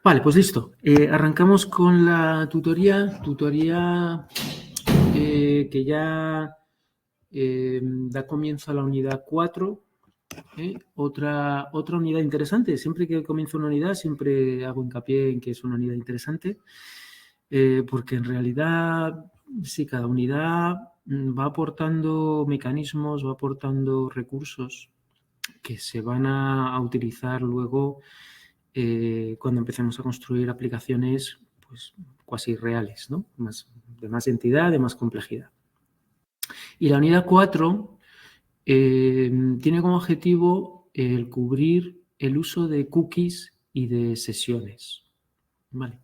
Vale, pues listo. Arrancamos con la tutoría que ya da comienzo a la unidad 4. Otra unidad interesante. Siempre que comienzo una unidad, siempre hago hincapié en que es una unidad interesante, porque en realidad, sí, cada unidad va aportando mecanismos, va aportando recursos que se van a utilizar luego cuando empecemos a construir aplicaciones pues, cuasi reales, ¿no? De más entidad, de más complejidad. Y la unidad 4 tiene como objetivo el cubrir el uso de cookies y de sesiones. Vale.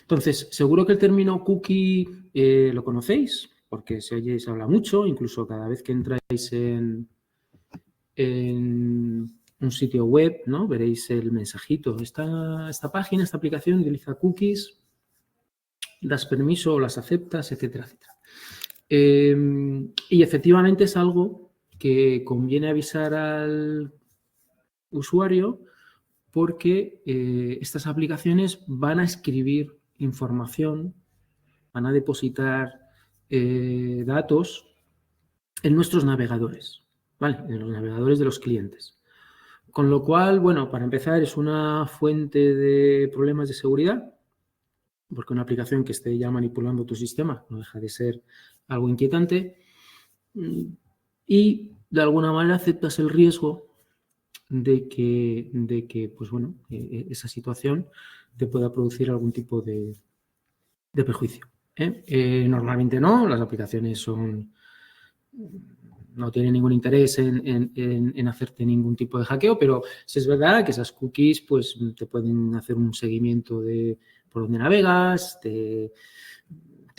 Entonces, seguro que el término cookie lo conocéis, porque se habla mucho, incluso cada vez que entráis en un sitio web, ¿no? Veréis el mensajito. Esta página, esta aplicación utiliza cookies, das permiso, las aceptas, etcétera, etcétera. Y efectivamente es algo que conviene avisar al usuario porque estas aplicaciones van a escribir información, van a depositar datos en nuestros navegadores, ¿vale? En los navegadores de los clientes. Con lo cual, bueno, para empezar, es una fuente de problemas de seguridad, porque una aplicación que esté ya manipulando tu sistema no deja de ser algo inquietante. Y, de alguna manera, aceptas el riesgo de que pues bueno, esa situación te pueda producir algún tipo de perjuicio. Normalmente no, las aplicaciones no tienen ningún interés en hacerte ningún tipo de hackeo, pero sí es verdad que esas cookies pues, te pueden hacer un seguimiento de por dónde navegas, te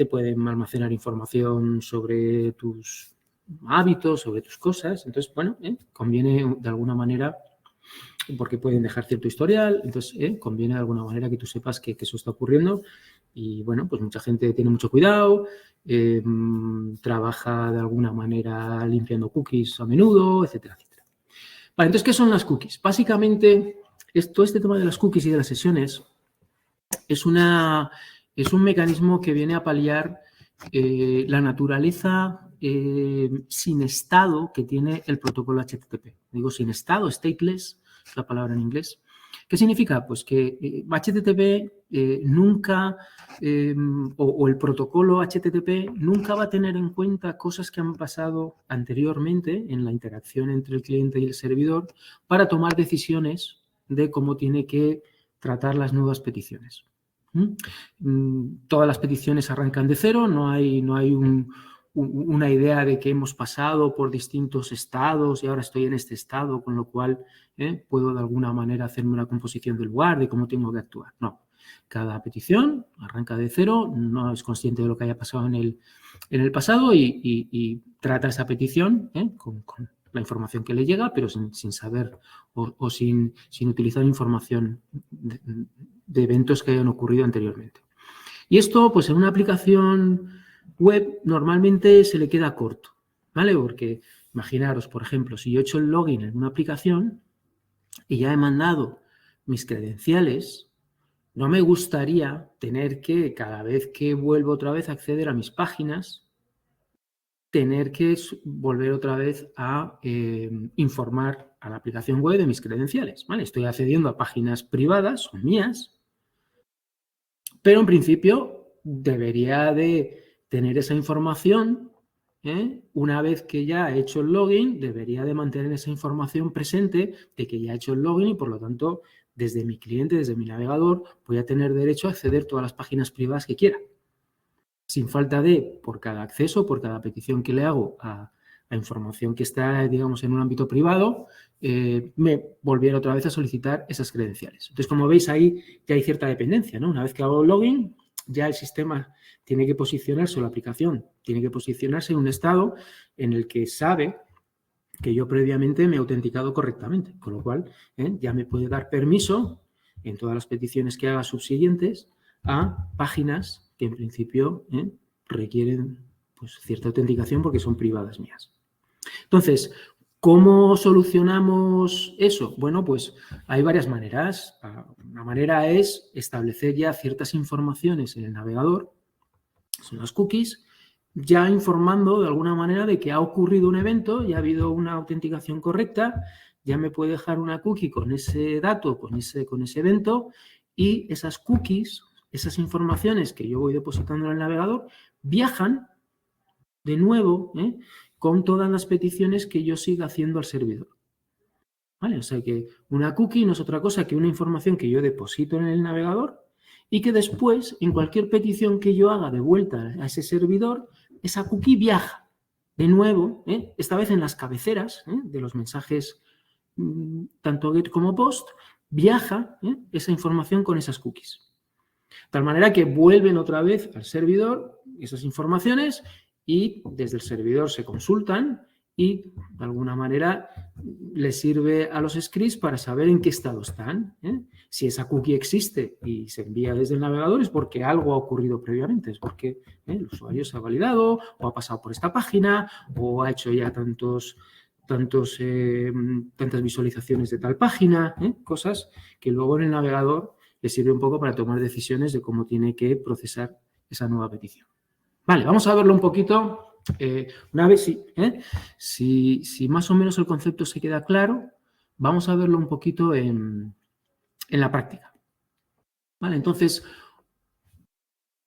pueden almacenar información sobre tus hábitos, sobre tus cosas. Entonces, bueno, conviene de alguna manera, porque pueden dejar cierto historial, entonces conviene de alguna manera que tú sepas que eso está ocurriendo. Y bueno, pues mucha gente tiene mucho cuidado, trabaja de alguna manera limpiando cookies a menudo, etcétera, etcétera. Vale, entonces, ¿qué son las cookies? Básicamente, todo este tema de las cookies y de las sesiones es un mecanismo que viene a paliar la naturaleza sin estado que tiene el protocolo HTTP. Digo sin estado, stateless, es la palabra en inglés. ¿Qué significa? Pues que HTTP nunca, o el protocolo HTTP nunca va a tener en cuenta cosas que han pasado anteriormente en la interacción entre el cliente y el servidor para tomar decisiones de cómo tiene que tratar las nuevas peticiones. Todas las peticiones arrancan de cero, no hay una idea de que hemos pasado por distintos estados y ahora estoy en este estado, con lo cual puedo de alguna manera hacerme una composición del lugar de cómo tengo que actuar. No, cada petición arranca de cero, no es consciente de lo que haya pasado en el pasado y trata esa petición con la información que le llega, pero sin saber o sin utilizar información de eventos que hayan ocurrido anteriormente. Y esto, pues en una aplicación web, normalmente se le queda corto, ¿vale? Porque imaginaros, por ejemplo, si yo he hecho el login en una aplicación y ya he mandado mis credenciales, no me gustaría tener que, cada vez que vuelvo otra vez a acceder a mis páginas, tener que volver otra vez a informar a la aplicación web de mis credenciales, ¿vale? Estoy accediendo a páginas privadas, son mías, pero en principio debería de tener esa información, una vez que ya he hecho el login, debería de mantener esa información presente de que ya he hecho el login y por lo tanto desde mi cliente, desde mi navegador, voy a tener derecho a acceder a todas las páginas privadas que quiera. Sin falta de, por cada acceso, por cada petición que le hago a información que está, digamos, en un ámbito privado, me volviera otra vez a solicitar esas credenciales. Entonces, como veis, ahí ya hay cierta dependencia, ¿no? Una vez que hago el login, ya el sistema tiene que posicionarse, o la aplicación tiene que posicionarse en un estado en el que sabe que yo previamente me he autenticado correctamente, con lo cual ya me puede dar permiso en todas las peticiones que haga subsiguientes a páginas que en principio requieren pues, cierta autenticación porque son privadas mías. Entonces, ¿Cómo solucionamos eso? Bueno, pues hay varias maneras. Una manera es establecer ya ciertas informaciones en el navegador, son las cookies, ya informando de alguna manera de que ha ocurrido un evento, ya ha habido una autenticación correcta, ya me puede dejar una cookie con ese dato, con ese evento, y esas cookies, esas informaciones que yo voy depositando en el navegador, viajan de nuevo con todas las peticiones que yo siga haciendo al servidor. ¿Vale? O sea que una cookie no es otra cosa que una información que yo deposito en el navegador y que después, en cualquier petición que yo haga de vuelta a ese servidor, esa cookie viaja de nuevo, esta vez en las cabeceras de los mensajes tanto GET como POST, viaja esa información con esas cookies. De tal manera que vuelven otra vez al servidor esas informaciones y desde el servidor se consultan y de alguna manera les sirve a los scripts para saber en qué estado están. Si esa cookie existe y se envía desde el navegador es porque algo ha ocurrido previamente, es porque el usuario se ha validado o ha pasado por esta página o ha hecho ya tantas visualizaciones de tal página, cosas que luego en el navegador le sirve un poco para tomar decisiones de cómo tiene que procesar esa nueva petición. Vale, vamos a verlo un poquito. Una vez si más o menos el concepto se queda claro, vamos a verlo un poquito en la práctica. Vale, entonces,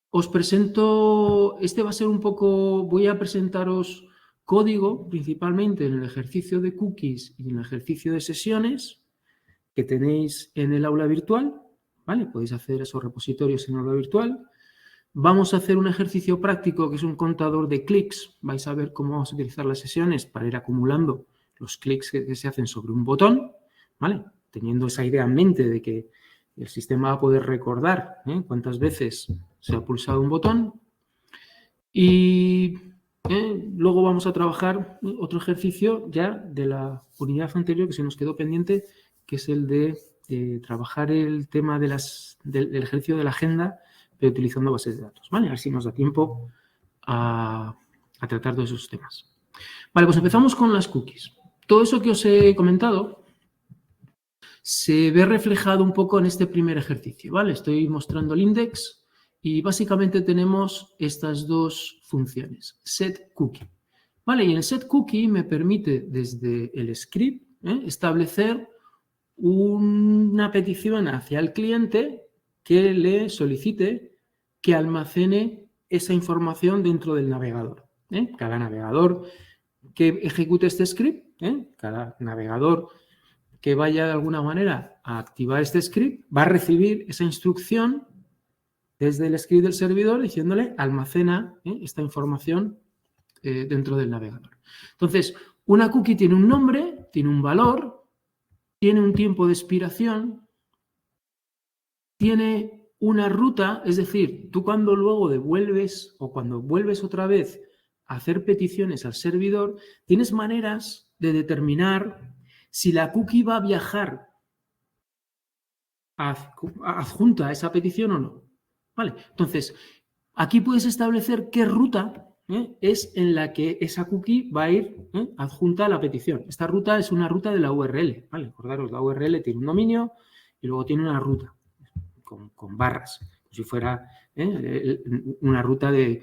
os presento, va a ser un poco, voy a presentaros código principalmente en el ejercicio de cookies y en el ejercicio de sesiones que tenéis en el aula virtual. ¿Vale? Podéis hacer esos repositorios en aula virtual. Vamos a hacer un ejercicio práctico que es un contador de clics. Vais a ver cómo vamos a utilizar las sesiones para ir acumulando los clics que se hacen sobre un botón, ¿vale? Teniendo esa idea en mente de que el sistema va a poder recordar cuántas veces se ha pulsado un botón. Y luego vamos a trabajar otro ejercicio ya de la unidad anterior que se nos quedó pendiente, que es el de trabajar el tema del ejercicio de la agenda, pero utilizando bases de datos, ¿vale? A ver si nos da tiempo a tratar todos esos temas. Vale, pues empezamos con las cookies. Todo eso que os he comentado se ve reflejado un poco en este primer ejercicio, ¿vale? Estoy mostrando el index y básicamente tenemos estas dos funciones, setCookie. ¿Vale? Y el setCookie me permite desde el script establecer una petición hacia el cliente que le solicite que almacene esa información dentro del navegador. Cada navegador que ejecute este script, cada navegador que vaya de alguna manera a activar este script, va a recibir esa instrucción desde el script del servidor diciéndole almacena esta información dentro del navegador. Entonces, una cookie tiene un nombre, tiene un valor, tiene un tiempo de expiración, tiene una ruta, es decir, tú cuando luego devuelves o cuando vuelves otra vez a hacer peticiones al servidor, tienes maneras de determinar si la cookie va a viajar adjunta a esa petición o no. ¿Vale? Entonces, aquí puedes establecer qué ruta es en la que esa cookie va a ir adjunta a la petición. Esta ruta es una ruta de la URL. ¿Vale? Acordaros, la URL tiene un dominio y luego tiene una ruta con barras, como si fuera una ruta de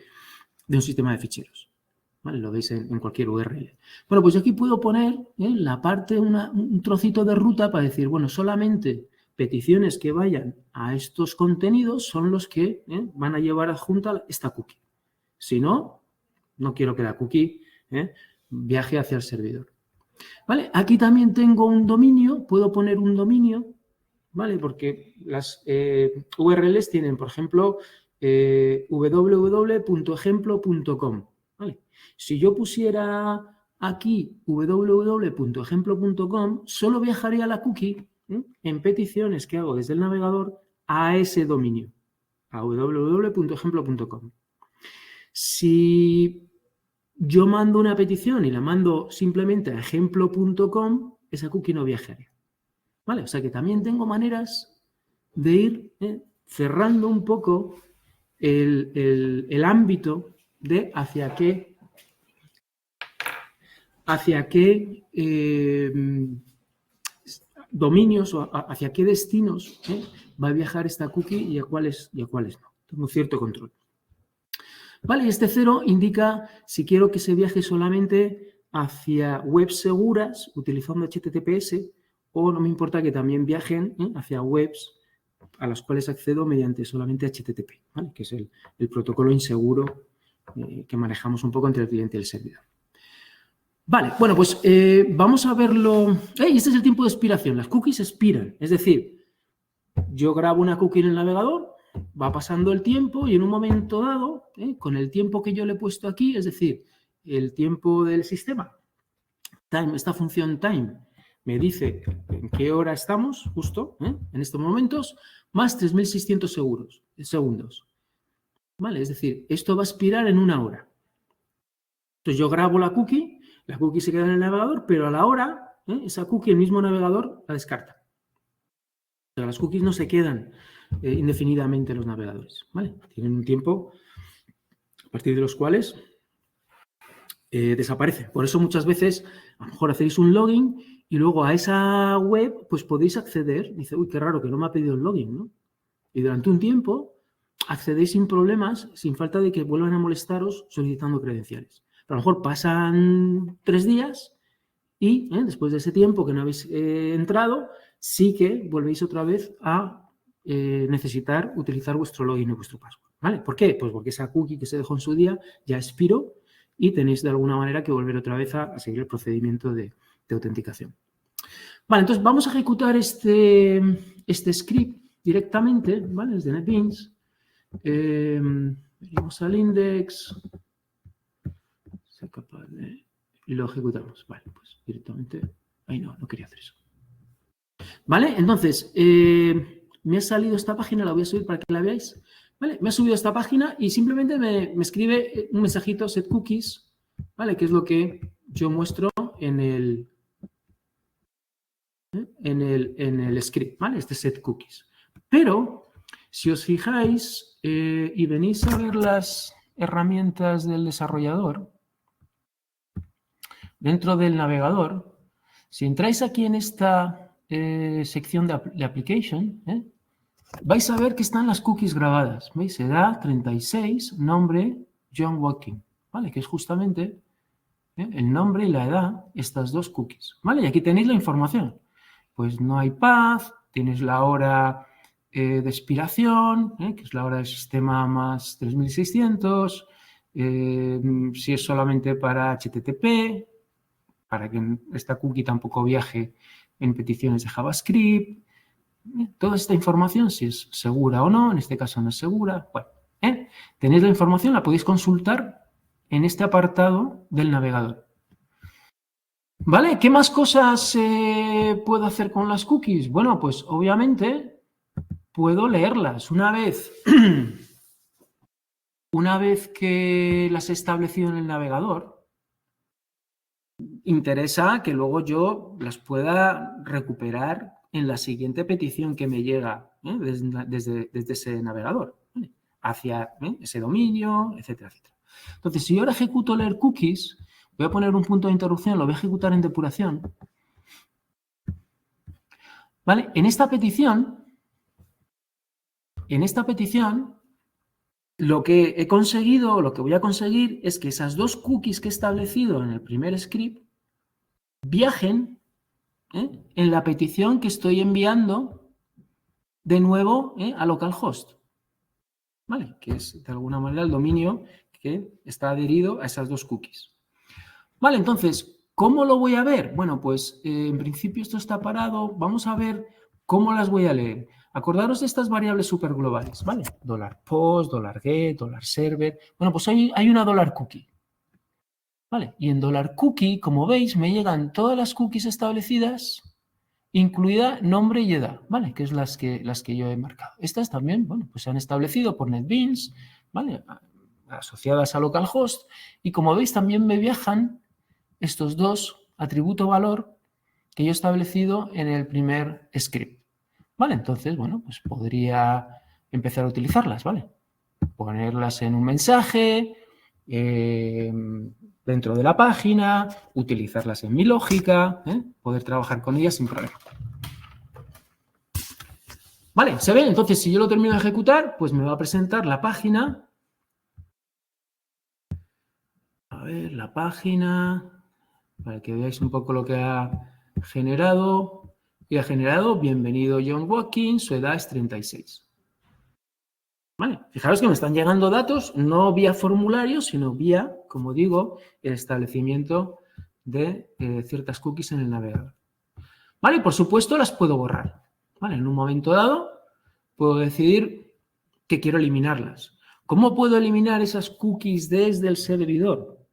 un sistema de ficheros. ¿Vale? Lo veis en cualquier URL. Bueno, pues aquí puedo poner la parte, un trocito de ruta para decir, bueno, solamente peticiones que vayan a estos contenidos son los que van a llevar adjunta esta cookie. Si no, no quiero que la cookie viaje hacia el servidor. ¿Vale? Aquí también tengo un dominio, puedo poner un dominio, ¿vale? Porque las URLs tienen, por ejemplo, www.ejemplo.com. ¿Vale? Si yo pusiera aquí www.ejemplo.com, solo viajaría la cookie en peticiones que hago desde el navegador a ese dominio, a www.ejemplo.com. Si yo mando una petición y la mando simplemente a ejemplo.com, esa cookie no viajaría. ¿Vale? O sea que también tengo maneras de ir cerrando un poco el ámbito de hacia qué hacia qué dominios o hacia qué destinos va a viajar esta cookie y a cuáles no. Tengo un cierto control. Vale, y este 0 indica si quiero que se viaje solamente hacia webs seguras utilizando HTTPS o no me importa que también viajen hacia webs a las cuales accedo mediante solamente HTTP, ¿vale? Que es el protocolo inseguro que manejamos un poco entre el cliente y el servidor. Vale, bueno, pues vamos a verlo. Este es el tiempo de expiración. Las cookies expiran. Es decir, yo grabo una cookie en el navegador, va pasando el tiempo y en un momento dado, con el tiempo que yo le he puesto aquí, es decir, el tiempo del sistema, time, esta función time, me dice en qué hora estamos, justo, en estos momentos, más 3.600 segundos. ¿Vale? Es decir, esto va a expirar en 1 hora. Entonces yo grabo la cookie se queda en el navegador, pero a la hora, esa cookie, el mismo navegador la descarta. O sea, las cookies no se quedan indefinidamente en los navegadores, ¿vale? Tienen un tiempo a partir de los cuales desaparece. Por eso muchas veces a lo mejor hacéis un login y luego a esa web pues podéis acceder. Dice, uy, qué raro que no me ha pedido el login, ¿no? Y durante un tiempo accedéis sin problemas, sin falta de que vuelvan a molestaros solicitando credenciales. Pero a lo mejor pasan 3 días y después de ese tiempo que no habéis entrado, sí que volvéis otra vez a necesitar utilizar vuestro login y vuestro password. ¿Vale? ¿Por qué? Pues porque esa cookie que se dejó en su día ya expiró y tenéis de alguna manera que volver otra vez a seguir el procedimiento de autenticación. Vale, entonces vamos a ejecutar este script directamente, ¿vale? Es de NetBeans. Venimos al index. Sea capaz de... Y lo ejecutamos. Vale, pues directamente... Ay, no quería hacer eso. Vale, entonces, me ha salido esta página, la voy a subir para que la veáis. Vale, me ha subido esta página y simplemente me escribe un mensajito set cookies, ¿vale? Que es lo que yo muestro en el script, ¿vale? Este set cookies. Pero, si os fijáis y venís a ver las herramientas del desarrollador, dentro del navegador, si entráis aquí en esta sección de application, vais a ver que están las cookies grabadas. ¿Veis? Edad 36, nombre John Watkin, ¿vale? Que es justamente el nombre y la edad, estas dos cookies, ¿vale? Y aquí tenéis la información. Pues no hay path, tienes la hora de expiración, que es la hora del sistema más 3600, si es solamente para HTTP, para que esta cookie tampoco viaje en peticiones de JavaScript. Toda esta información, si es segura o no, en este caso no es segura. Bueno, tenéis la información, la podéis consultar en este apartado del navegador. ¿Vale? ¿Qué más cosas puedo hacer con las cookies? Bueno, pues obviamente puedo leerlas. Una vez que las he establecido en el navegador, interesa que luego yo las pueda recuperar en la siguiente petición que me llega desde ese navegador, ¿vale? Hacia ese dominio, etcétera, etcétera. Entonces, si yo ahora ejecuto leer cookies, voy a poner un punto de interrupción, lo voy a ejecutar en depuración. ¿Vale? En esta petición, lo que he conseguido, lo que voy a conseguir es que esas dos cookies que he establecido en el primer script viajen en la petición que estoy enviando de nuevo a localhost, ¿vale? Que es de alguna manera el dominio que está adherido a esas dos cookies. Vale, entonces, ¿cómo lo voy a ver? Bueno, pues en principio esto está parado. Vamos a ver cómo las voy a leer. Acordaros de estas variables superglobales, ¿vale? $post, $get, $server. Bueno, pues hay una $cookie. ¿Vale? Y en $cookie, como veis, me llegan todas las cookies establecidas, incluida nombre y edad, ¿vale? Que es las que yo he marcado. Estas también, bueno, pues se han establecido por NetBeans, ¿vale? Asociadas a localhost. Y como veis, también me viajan estos dos atributo valor que yo he establecido en el primer script. ¿Vale? Entonces, bueno, pues podría empezar a utilizarlas, ¿vale? Ponerlas en un mensaje, dentro de la página, utilizarlas en mi lógica, poder trabajar con ellas sin problema. Vale, ¿se ve? Entonces, si yo lo termino de ejecutar, pues me va a presentar la página. A ver, la página, para que veáis un poco lo que ha generado. Y ha generado, bienvenido John Watkins, su edad es 36. Vale, fijaros que me están llegando datos no vía formulario, sino vía, como digo, el establecimiento de ciertas cookies en el navegador. Vale, por supuesto las puedo borrar. Vale, en un momento dado puedo decidir que quiero eliminarlas. ¿Cómo puedo eliminar esas cookies desde el servidor?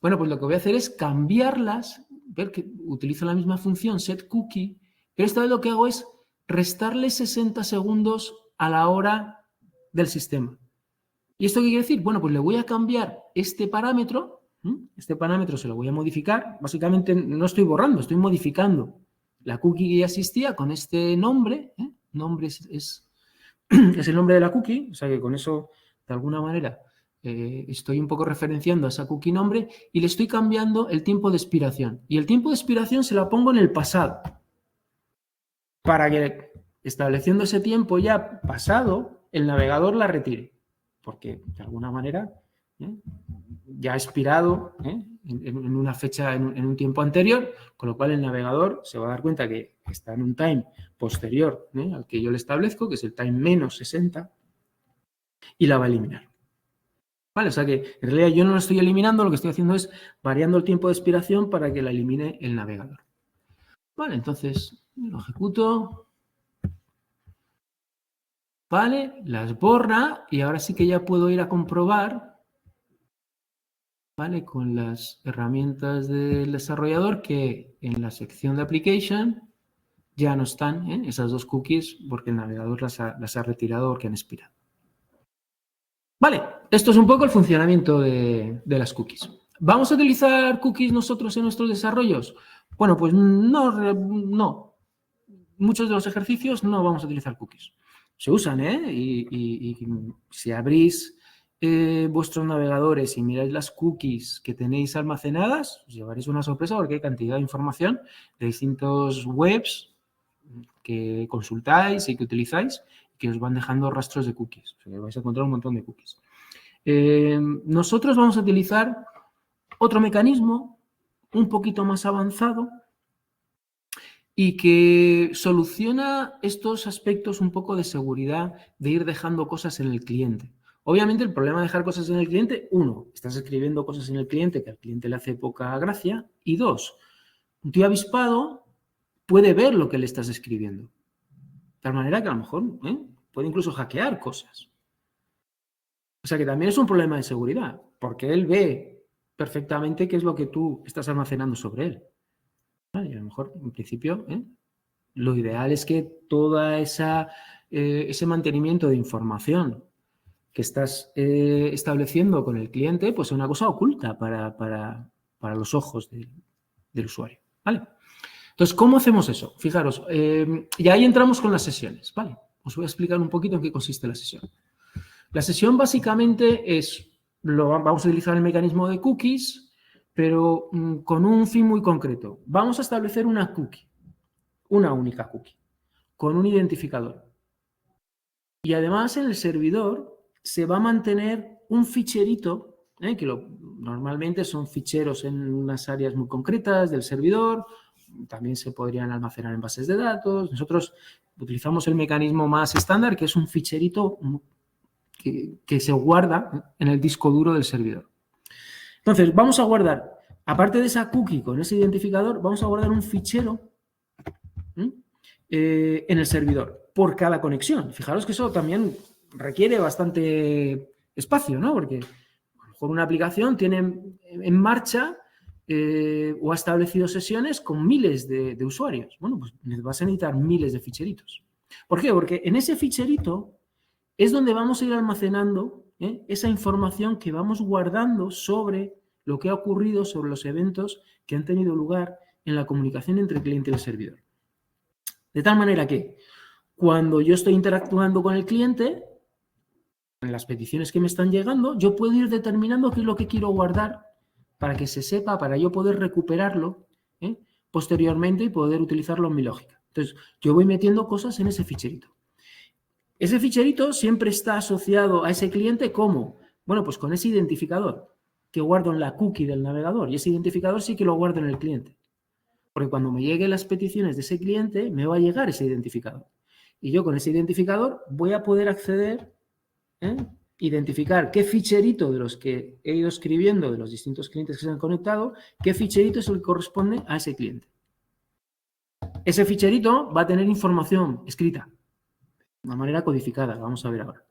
Bueno, pues lo que voy a hacer es cambiarlas, ver que utilizo la misma función setCookie, pero esta vez lo que hago es restarle 60 segundos a la hora del sistema. ¿Y esto qué quiere decir? Bueno, pues le voy a cambiar este parámetro se lo voy a modificar. Básicamente no estoy borrando, estoy modificando la cookie que ya existía con este nombre. Nombre es el nombre de la cookie, o sea que con eso, de alguna manera, estoy un poco referenciando a esa cookie nombre y le estoy cambiando el tiempo de expiración. Y el tiempo de expiración se la pongo en el pasado. Para que, estableciendo ese tiempo ya pasado, el navegador la retire. Porque, de alguna manera, ya ha expirado en una fecha, en un tiempo anterior, con lo cual el navegador se va a dar cuenta que está en un time posterior al que yo le establezco, que es el time menos 60, y la va a eliminar. ¿Vale? O sea que en realidad yo no la estoy eliminando, lo que estoy haciendo es variando el tiempo de expiración para que la elimine el navegador. Vale, entonces lo ejecuto. Vale, las borra y ahora sí que ya puedo ir a comprobar, ¿vale? Con las herramientas del desarrollador que en la sección de Application ya no están esas dos cookies porque el navegador las ha retirado porque han expirado. Vale, esto es un poco el funcionamiento de las cookies. ¿Vamos a utilizar cookies nosotros en nuestros desarrollos? Bueno, pues no. Muchos de los ejercicios no vamos a utilizar cookies. Se usan, y si abrís vuestros navegadores y miráis las cookies que tenéis almacenadas, os llevaréis una sorpresa porque hay cantidad de información de distintos webs que consultáis y que utilizáis que os van dejando rastros de cookies. O sea, que vais a encontrar un montón de cookies. Nosotros vamos a utilizar otro mecanismo un poquito más avanzado y que soluciona estos aspectos un poco de seguridad de ir dejando cosas en el cliente. Obviamente el problema de dejar cosas en el cliente, uno, estás escribiendo cosas en el cliente que al cliente le hace poca gracia, y dos, un tío avispado puede ver lo que le estás escribiendo. De tal manera que a lo mejor puede incluso hackear cosas. O sea que también es un problema de seguridad, porque él ve perfectamente qué es lo que tú estás almacenando sobre él. Y a lo mejor, en principio, lo ideal es que toda ese mantenimiento de información que estás estableciendo con el cliente, pues sea una cosa oculta para los ojos del usuario. ¿Vale? Entonces, ¿cómo hacemos eso? Fijaros, y ahí entramos con las sesiones. ¿Vale? Os voy a explicar un poquito en qué consiste la sesión. La sesión básicamente vamos a utilizar el mecanismo de cookies, pero con un fin muy concreto. Vamos a establecer una cookie, una única cookie, con un identificador. Y además en el servidor se va a mantener un ficherito, que normalmente son ficheros en unas áreas muy concretas del servidor, también se podrían almacenar en bases de datos. Nosotros utilizamos el mecanismo más estándar, que es un ficherito que se guarda en el disco duro del servidor. Entonces, vamos a guardar, aparte de esa cookie con ese identificador, vamos a guardar un fichero en el servidor por cada conexión. Fijaros que eso también requiere bastante espacio, ¿no? Porque a lo mejor una aplicación tiene en marcha o ha establecido sesiones con miles de usuarios. Bueno, pues vas a necesitar miles de ficheritos. ¿Por qué? Porque en ese ficherito es donde vamos a ir almacenando esa información que vamos guardando sobre lo que ha ocurrido, sobre los eventos que han tenido lugar en la comunicación entre el cliente y el servidor. De tal manera que cuando yo estoy interactuando con el cliente, en las peticiones que me están llegando, yo puedo ir determinando qué es lo que quiero guardar para que se sepa, para yo poder recuperarlo posteriormente y poder utilizarlo en mi lógica. Entonces, yo voy metiendo cosas en ese ficherito. Ese ficherito siempre está asociado a ese cliente como, bueno, pues con ese identificador que guardo en la cookie del navegador, y ese identificador sí que lo guardo en el cliente. Porque cuando me lleguen las peticiones de ese cliente, me va a llegar ese identificador. Y yo con ese identificador voy a poder acceder, identificar qué ficherito de los que he ido escribiendo, de los distintos clientes que se han conectado, qué ficherito es el que corresponde a ese cliente. Ese ficherito va a tener información escrita, de una manera codificada, vamos a ver ahora.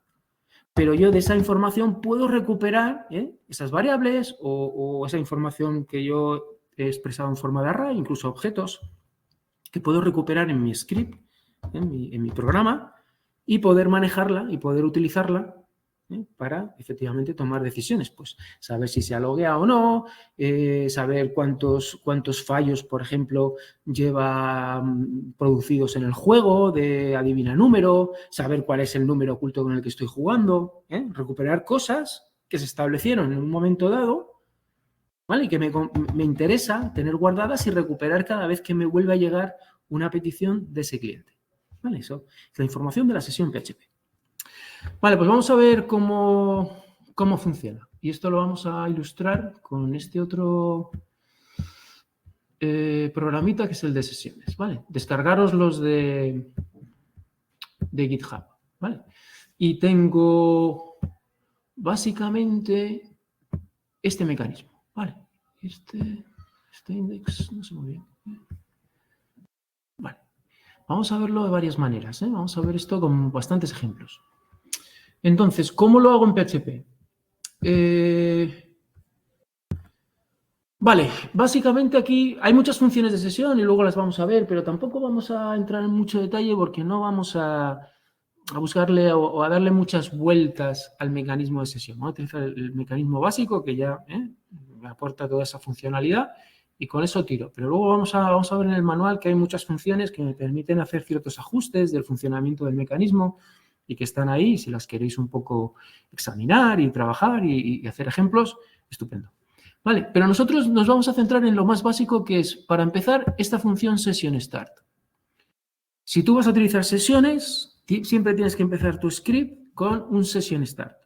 Pero yo de esa información puedo recuperar esas variables o esa información que yo he expresado en forma de array, incluso objetos, que puedo recuperar en mi script, en mi programa, y poder manejarla y poder utilizarla para efectivamente tomar decisiones. Pues saber si se ha logueado o no, saber cuántos fallos, por ejemplo, lleva producidos en el juego de adivina número, saber cuál es el número oculto con el que estoy jugando, recuperar cosas que se establecieron en un momento dado, ¿vale? Y que me interesa tener guardadas y recuperar cada vez que me vuelva a llegar una petición de ese cliente. ¿Vale? Eso es la información de la sesión PHP. Vale, pues vamos a ver cómo funciona. Y esto lo vamos a ilustrar con este otro programita que es el de sesiones, ¿vale? Descargaros los de GitHub, ¿vale? Y tengo básicamente este mecanismo, ¿vale? Este index, no sé muy bien. Vale. Vamos a verlo de varias maneras, ¿eh? Vamos a ver esto con bastantes ejemplos. Entonces, ¿cómo lo hago en PHP? Vale, básicamente aquí hay muchas funciones de sesión y luego las vamos a ver, pero tampoco vamos a entrar en mucho detalle porque no vamos a buscarle o a darle muchas vueltas al mecanismo de sesión. Vamos a utilizar el mecanismo básico que ya me aporta toda esa funcionalidad y con eso tiro. Pero luego vamos a ver en el manual que hay muchas funciones que me permiten hacer ciertos ajustes del funcionamiento del mecanismo y que están ahí. Si las queréis un poco examinar y trabajar y hacer ejemplos, estupendo. Vale, pero nosotros nos vamos a centrar en lo más básico que es, para empezar, esta función sessionStart. Si tú vas a utilizar sesiones, siempre tienes que empezar tu script con un sessionStart.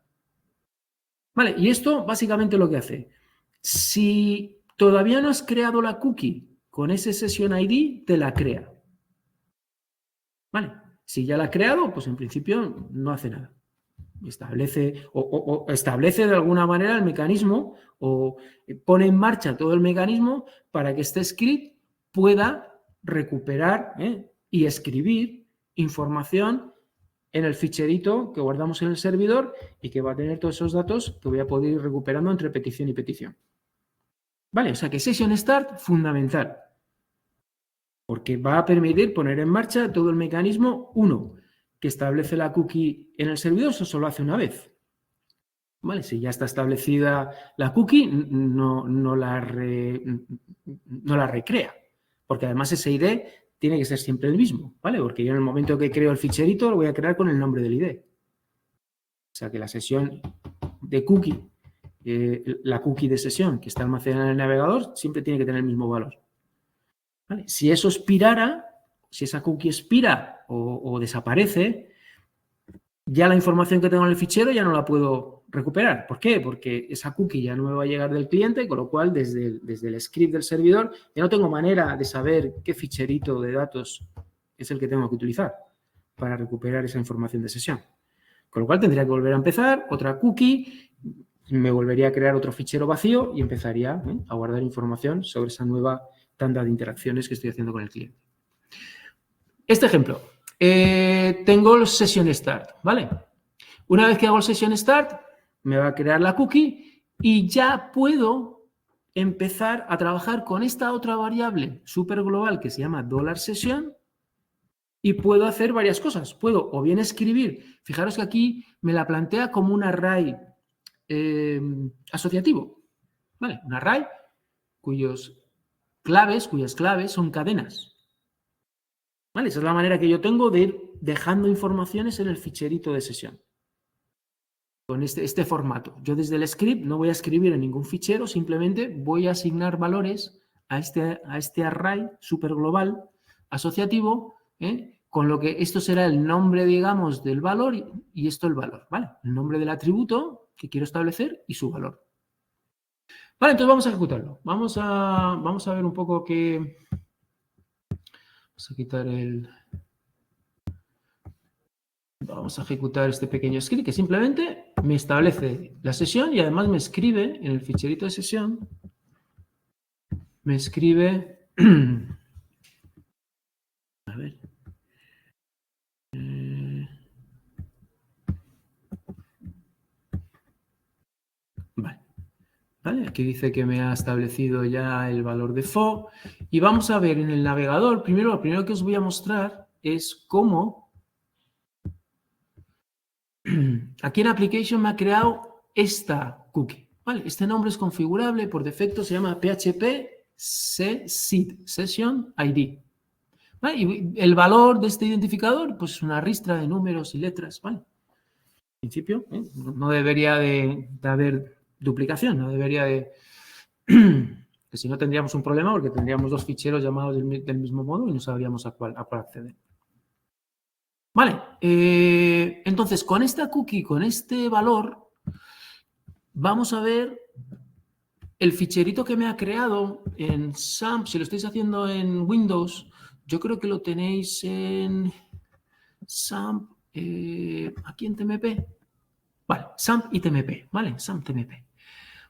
Vale, y esto básicamente lo que hace. Si todavía no has creado la cookie con ese session ID, te la crea. Vale, si ya la ha creado, pues en principio no hace nada. Establece o establece de alguna manera el mecanismo o pone en marcha todo el mecanismo para que este script pueda recuperar y escribir información en el ficherito que guardamos en el servidor y que va a tener todos esos datos que voy a poder ir recuperando entre petición y petición. Vale, o sea que sessionStart, fundamental, porque va a permitir poner en marcha todo el mecanismo, uno, que establece la cookie en el servidor, eso solo hace una vez. ¿Vale? Si ya está establecida la cookie, no la recrea, porque además ese ID tiene que ser siempre el mismo, ¿vale? Porque yo en el momento que creo el ficherito lo voy a crear con el nombre del ID. O sea que la sesión de cookie, la cookie de sesión que está almacenada en el navegador, siempre tiene que tener el mismo valor. ¿Vale? Si eso expirara, si esa cookie expira o desaparece, ya la información que tengo en el fichero ya no la puedo recuperar. ¿Por qué? Porque esa cookie ya no me va a llegar del cliente, con lo cual desde el script del servidor ya no tengo manera de saber qué ficherito de datos es el que tengo que utilizar para recuperar esa información de sesión. Con lo cual tendría que volver a empezar otra cookie, me volvería a crear otro fichero vacío y empezaría a guardar información sobre esa nueva tanda de interacciones que estoy haciendo con el cliente. Este ejemplo. Tengo el sessionStart, ¿vale? Una vez que hago el sessionStart, me va a crear la cookie y ya puedo empezar a trabajar con esta otra variable súper global que se llama $session y puedo hacer varias cosas. Puedo o bien escribir, fijaros que aquí me la plantea como un array asociativo, ¿vale? Un array cuyas claves son cadenas. ¿Vale? Esa es la manera que yo tengo de ir dejando informaciones en el ficherito de sesión. este formato. Yo desde el script no voy a escribir en ningún fichero, simplemente voy a asignar valores a este array super global asociativo, con lo que esto será el nombre, digamos, del valor y esto el valor, ¿vale? El nombre del atributo que quiero establecer y su valor. Vale, entonces vamos a ejecutarlo. Vamos a ver un poco qué... Vamos a quitar el... Vamos a ejecutar este pequeño script que simplemente me establece la sesión y además me escribe en el ficherito de sesión, me escribe... A ver... ¿Vale? Aquí dice que me ha establecido ya el valor de foo. Y vamos a ver en el navegador, lo primero que os voy a mostrar es cómo aquí en Application me ha creado esta cookie. ¿Vale? Este nombre es configurable, por defecto se llama PHP SEED, Session ID. ¿Vale? Y el valor de este identificador, pues es una ristra de números y letras. ¿Vale? En principio, no debería de haber duplicación, no debería de... que si no tendríamos un problema porque tendríamos dos ficheros llamados del mismo modo y no sabríamos a cuál acceder. Vale, entonces con esta cookie, con este valor, vamos a ver el ficherito que me ha creado en SAMP. Si lo estáis haciendo en Windows, yo creo que lo tenéis en SAMP, aquí en TMP. Vale, SAMP y TMP, ¿vale? SAMP TMP.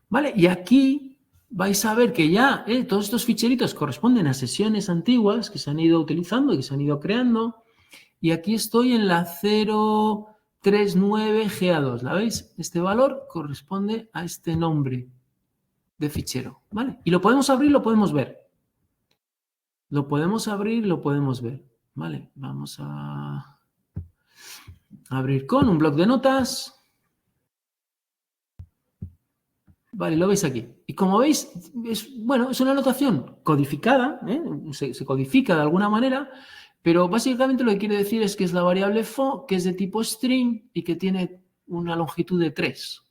¿Vale? Y aquí vais a ver que ya todos estos ficheritos corresponden a sesiones antiguas que se han ido utilizando y que se han ido creando. Y aquí estoy en la 039GA2. ¿La veis? Este valor corresponde a este nombre de fichero. ¿Vale? Y lo podemos abrir, lo podemos ver. Lo podemos abrir, lo podemos ver. ¿Vale? Vamos a abrir con un bloc de notas. Vale, lo veis aquí. Y como veis, es una notación codificada, se codifica de alguna manera, pero básicamente lo que quiere decir es que es la variable foo, que es de tipo string y que tiene una longitud de 3.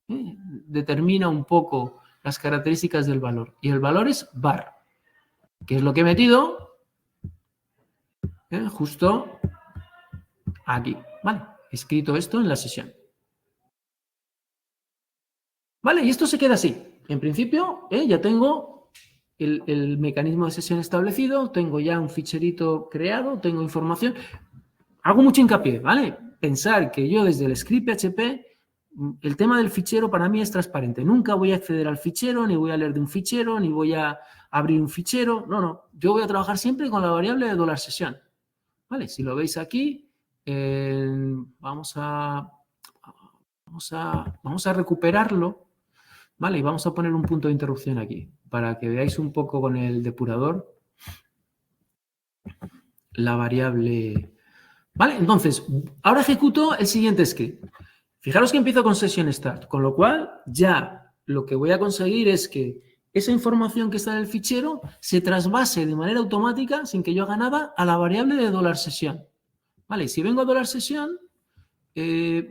Determina un poco las características del valor. Y el valor es var, que es lo que he metido justo aquí. Vale, he escrito esto en la sesión. Vale, y esto se queda así. En principio, ya tengo el mecanismo de sesión establecido, tengo ya un ficherito creado, tengo información. Hago mucho hincapié, ¿vale? Pensar que yo desde el script PHP, el tema del fichero para mí es transparente. Nunca voy a acceder al fichero, ni voy a leer de un fichero, ni voy a abrir un fichero. No. Yo voy a trabajar siempre con la variable de $session. ¿Vale? Si lo veis aquí, vamos a recuperarlo. Vale, y vamos a poner un punto de interrupción aquí para que veáis un poco con el depurador la variable. Vale, entonces, ahora ejecuto el siguiente script. Fijaros que empiezo con session start, con lo cual ya lo que voy a conseguir es que esa información que está en el fichero se trasvase de manera automática, sin que yo haga nada, a la variable de $session. Vale, si vengo a $session,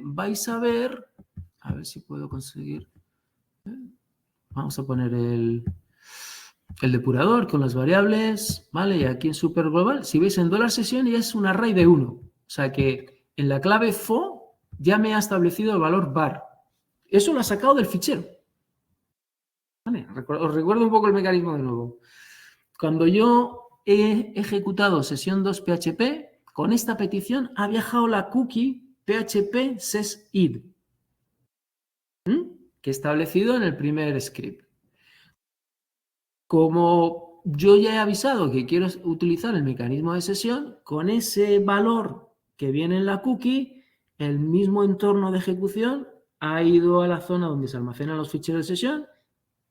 vais a ver si puedo conseguir. Vamos a poner el depurador con las variables, ¿vale? Y aquí en super global, si veis en $session ya es un array de 1. O sea que en la clave foo ya me ha establecido el valor var. Eso lo ha sacado del fichero. ¿Vale? Os recuerdo un poco el mecanismo de nuevo. Cuando yo he ejecutado sesión 2 PHP, con esta petición ha viajado la cookie PHP sesId. Que he establecido en el primer script. Como yo ya he avisado que quiero utilizar el mecanismo de sesión, con ese valor que viene en la cookie, el mismo entorno de ejecución ha ido a la zona donde se almacenan los ficheros de sesión,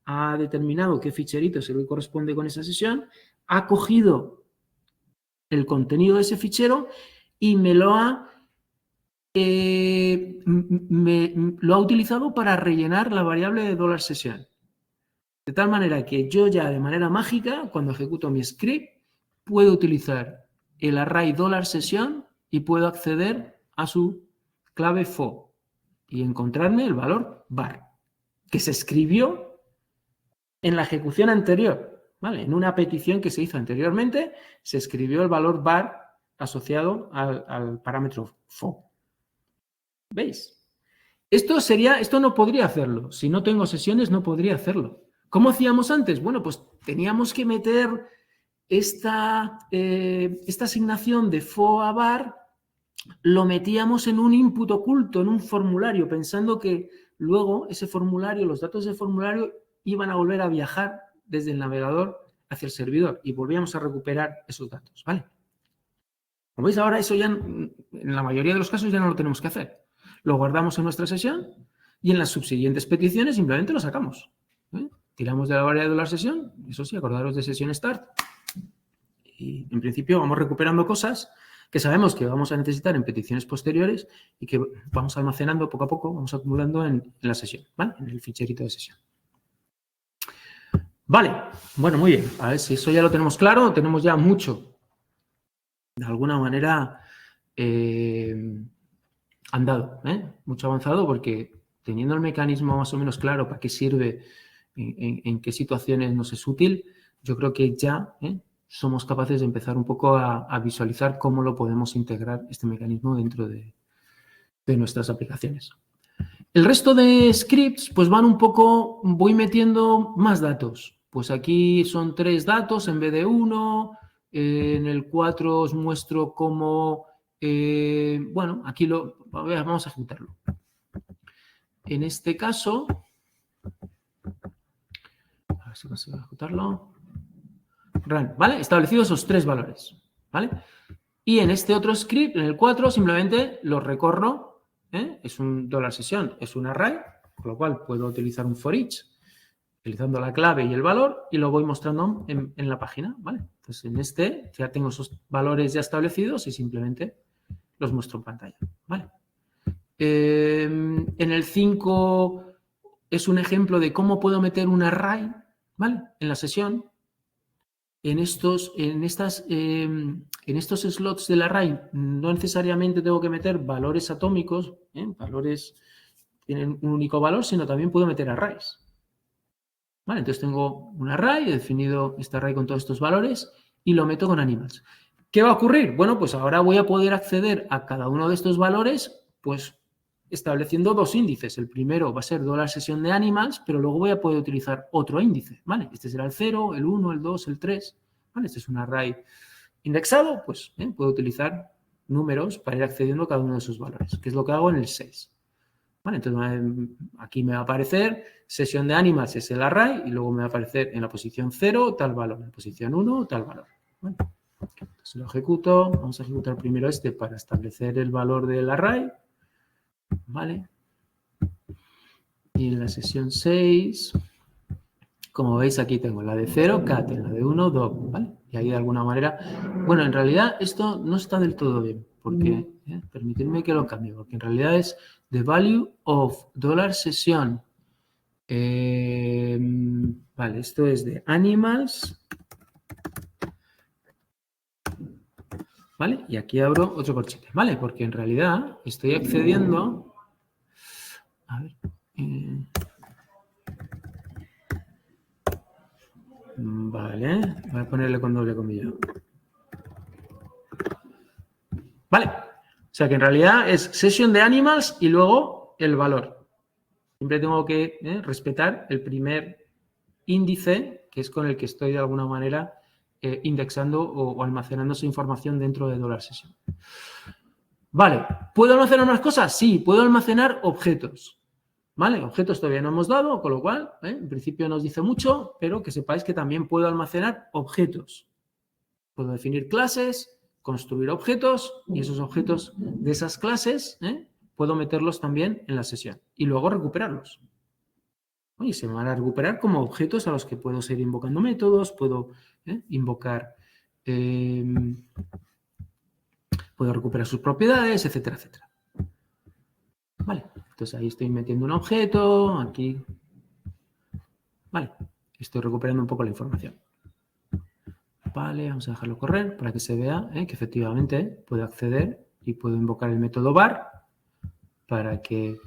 ha determinado qué ficherito es el que corresponde con esa sesión, ha cogido el contenido de ese fichero y me lo ha utilizado para rellenar la variable de $session. De tal manera que yo ya de manera mágica, cuando ejecuto mi script, puedo utilizar el array $session y puedo acceder a su clave foo. y encontrarme el valor var, que se escribió en la ejecución anterior, ¿vale? En una petición que se hizo anteriormente, se escribió el valor var asociado al parámetro foo. ¿Veis? Esto no podría hacerlo. Si no tengo sesiones, no podría hacerlo. ¿Cómo hacíamos antes? Bueno, pues teníamos que meter esta asignación de foo a var, lo metíamos en un input oculto, en un formulario, pensando que luego ese formulario, los datos del formulario iban a volver a viajar desde el navegador hacia el servidor y volvíamos a recuperar esos datos, ¿vale? Como veis, ahora eso ya, en la mayoría de los casos, ya no lo tenemos que hacer. Lo guardamos en nuestra sesión y en las subsiguientes peticiones simplemente lo sacamos. Tiramos de la variable de la sesión, eso sí, acordaros de sesión start. Y en principio vamos recuperando cosas que sabemos que vamos a necesitar en peticiones posteriores y que vamos almacenando poco a poco, vamos acumulando en la sesión, ¿vale? En el ficherito de sesión. Vale, bueno, muy bien. A ver si eso ya lo tenemos claro, tenemos ya mucho, de alguna manera, andado, mucho avanzado, porque teniendo el mecanismo más o menos claro para qué sirve, en qué situaciones nos es útil, yo creo que ya somos capaces de empezar un poco a visualizar cómo lo podemos integrar este mecanismo dentro de nuestras aplicaciones. El resto de scripts, pues van un poco, voy metiendo más datos. Pues aquí son 3 datos en vez de 1. En el 4 os muestro cómo, bueno, aquí vamos a ejecutarlo. En este caso, a ver si consigo ejecutarlo. Run, ¿vale? Establecido esos 3 valores, ¿vale? Y en este otro script, en el 4, simplemente lo recorro, es un $session, es un array, con lo cual puedo utilizar un for each, utilizando la clave y el valor, y lo voy mostrando en la página, ¿vale? Entonces, en este ya tengo esos valores ya establecidos y simplemente los muestro en pantalla, ¿vale? En el 5 es un ejemplo de cómo puedo meter un array, ¿vale? En la sesión. En estos slots del array no necesariamente tengo que meter valores atómicos, valores tienen un único valor, sino también puedo meter arrays. ¿Vale? Entonces tengo un array, he definido este array con todos estos valores y lo meto con animals. ¿Qué va a ocurrir? Bueno, pues ahora voy a poder acceder a cada uno de estos valores, pues estableciendo 2 índices. El primero va a ser $session de animals, pero luego voy a poder utilizar otro índice, ¿vale? Este será el 0, el 1, el 2, el 3, ¿vale? Este es un array indexado, pues puedo utilizar números para ir accediendo a cada uno de esos valores, que es lo que hago en el 6. ¿Vale? Entonces, aquí me va a aparecer sesión de animals es el array y luego me va a aparecer en la posición 0 tal valor, en la posición 1 tal valor. ¿Vale? Entonces lo ejecuto, vamos a ejecutar primero este para establecer el valor del array. ¿Vale? Y en la sesión 6, como veis aquí tengo la de 0, cat, en la de 1, dog, ¿vale? Y ahí de alguna manera, bueno, en realidad esto no está del todo bien, porque, permitidme que lo cambie, porque en realidad es the value of $session. Vale, esto es de animals, ¿vale? Y aquí abro otro corchete, ¿vale? Porque en realidad estoy accediendo, a ver, vale, voy a ponerle con doble comilla. Vale, o sea que en realidad es session de animals y luego el valor. Siempre tengo que respetar el primer índice, que es con el que estoy de alguna manera indexando o almacenando esa información dentro de $session. Vale, ¿puedo almacenar más cosas? Sí, puedo almacenar objetos. ¿Vale? Objetos todavía no hemos dado, con lo cual, en principio nos dice mucho, pero que sepáis que también puedo almacenar objetos. Puedo definir clases, construir objetos y esos objetos de esas clases puedo meterlos también en la sesión y luego recuperarlos. Oye, se me van a recuperar como objetos a los que puedo seguir invocando métodos, puedo invocar, puedo recuperar sus propiedades, etcétera, etcétera. Vale, entonces ahí estoy metiendo un objeto, aquí. Vale, estoy recuperando un poco la información. Vale, vamos a dejarlo correr para que se vea que efectivamente puedo acceder y puedo invocar el método var para que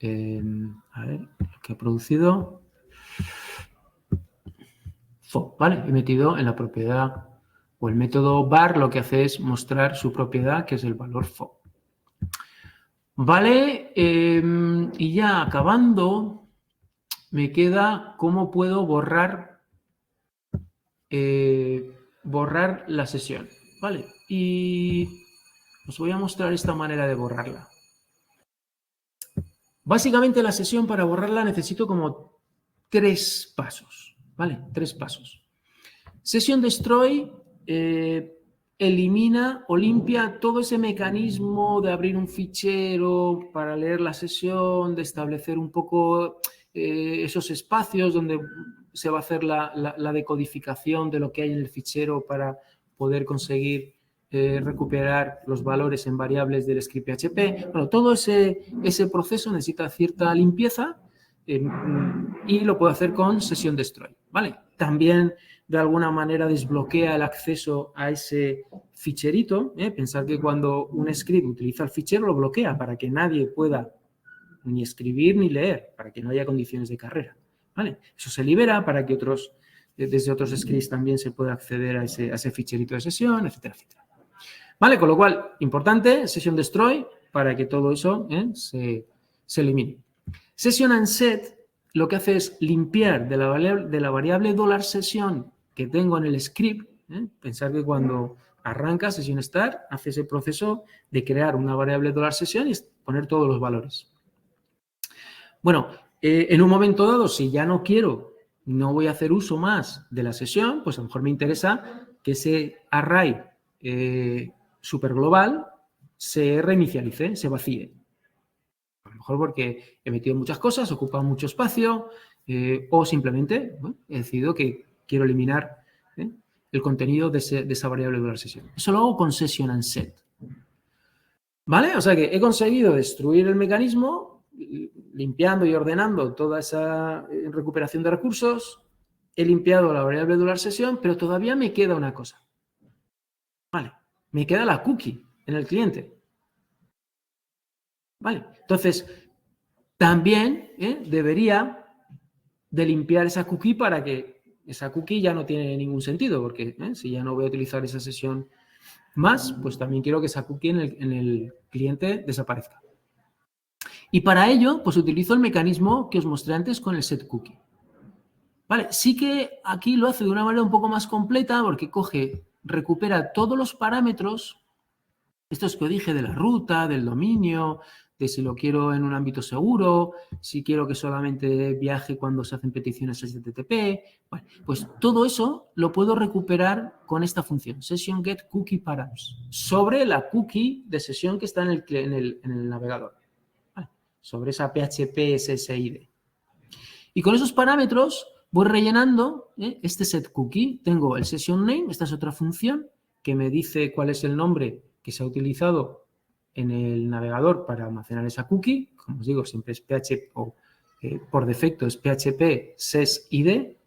A ver, lo que he producido. Fo, ¿vale? He metido en la propiedad o el método var lo que hace es mostrar su propiedad, que es el valor fo. Vale, y ya acabando, me queda cómo puedo borrar la sesión, ¿vale? Y os voy a mostrar esta manera de borrarla. Básicamente la sesión para borrarla necesito como 3 pasos, ¿vale? 3 pasos. Session Destroy elimina o limpia todo ese mecanismo de abrir un fichero para leer la sesión, de establecer un poco esos espacios donde se va a hacer la decodificación de lo que hay en el fichero para poder conseguir recuperar los valores en variables del script PHP. Bueno, todo ese proceso necesita cierta limpieza y lo puedo hacer con Session Destroy, ¿vale? También de alguna manera desbloquea el acceso a ese ficherito. Pensar que cuando un script utiliza el fichero lo bloquea para que nadie pueda ni escribir ni leer, para que no haya condiciones de carrera, ¿vale? Eso se libera para que desde otros scripts también se pueda acceder a ese ficherito de sesión, etcétera, etcétera. ¿Vale? Con lo cual, importante, Session Destroy para que todo eso se elimine. Session Unset lo que hace es limpiar de la variable $session que tengo en el script. Pensar que cuando arranca Session Start hace ese proceso de crear una variable $session y poner todos los valores. Bueno, en un momento dado, si ya no voy a hacer uso más de la sesión, pues a lo mejor me interesa que ese array super global se reinicialice, se vacíe. A lo mejor porque he metido muchas cosas, ocupa mucho espacio, o simplemente he decidido que quiero eliminar el contenido de esa variable $session. Eso lo hago con Session Unset. ¿Vale? O sea que he conseguido destruir el mecanismo, limpiando y ordenando toda esa recuperación de recursos. He limpiado la variable $session, pero todavía me queda una cosa. Vale, me queda la cookie en el cliente. Vale, entonces también debería de limpiar esa cookie para que esa cookie ya no tiene ningún sentido, porque si ya no voy a utilizar esa sesión más, pues también quiero que esa cookie en el cliente desaparezca. Y para ello, pues utilizo el mecanismo que os mostré antes con el setCookie. Vale, sí que aquí lo hace de una manera un poco más completa porque recupera todos los parámetros, estos que os dije de la ruta, del dominio, de si lo quiero en un ámbito seguro, si quiero que solamente viaje cuando se hacen peticiones HTTP. Bueno, pues todo eso lo puedo recuperar con esta función, SessionGetCookieParams, sobre la cookie de sesión que está en el navegador, ¿vale? Sobre esa PHP SSID. Y con esos parámetros voy rellenando este setCookie. Tengo el SessionName, esta es otra función que me dice cuál es el nombre que se ha utilizado en el navegador para almacenar esa cookie. Como os digo, siempre es PHP o por defecto es PHP SESID.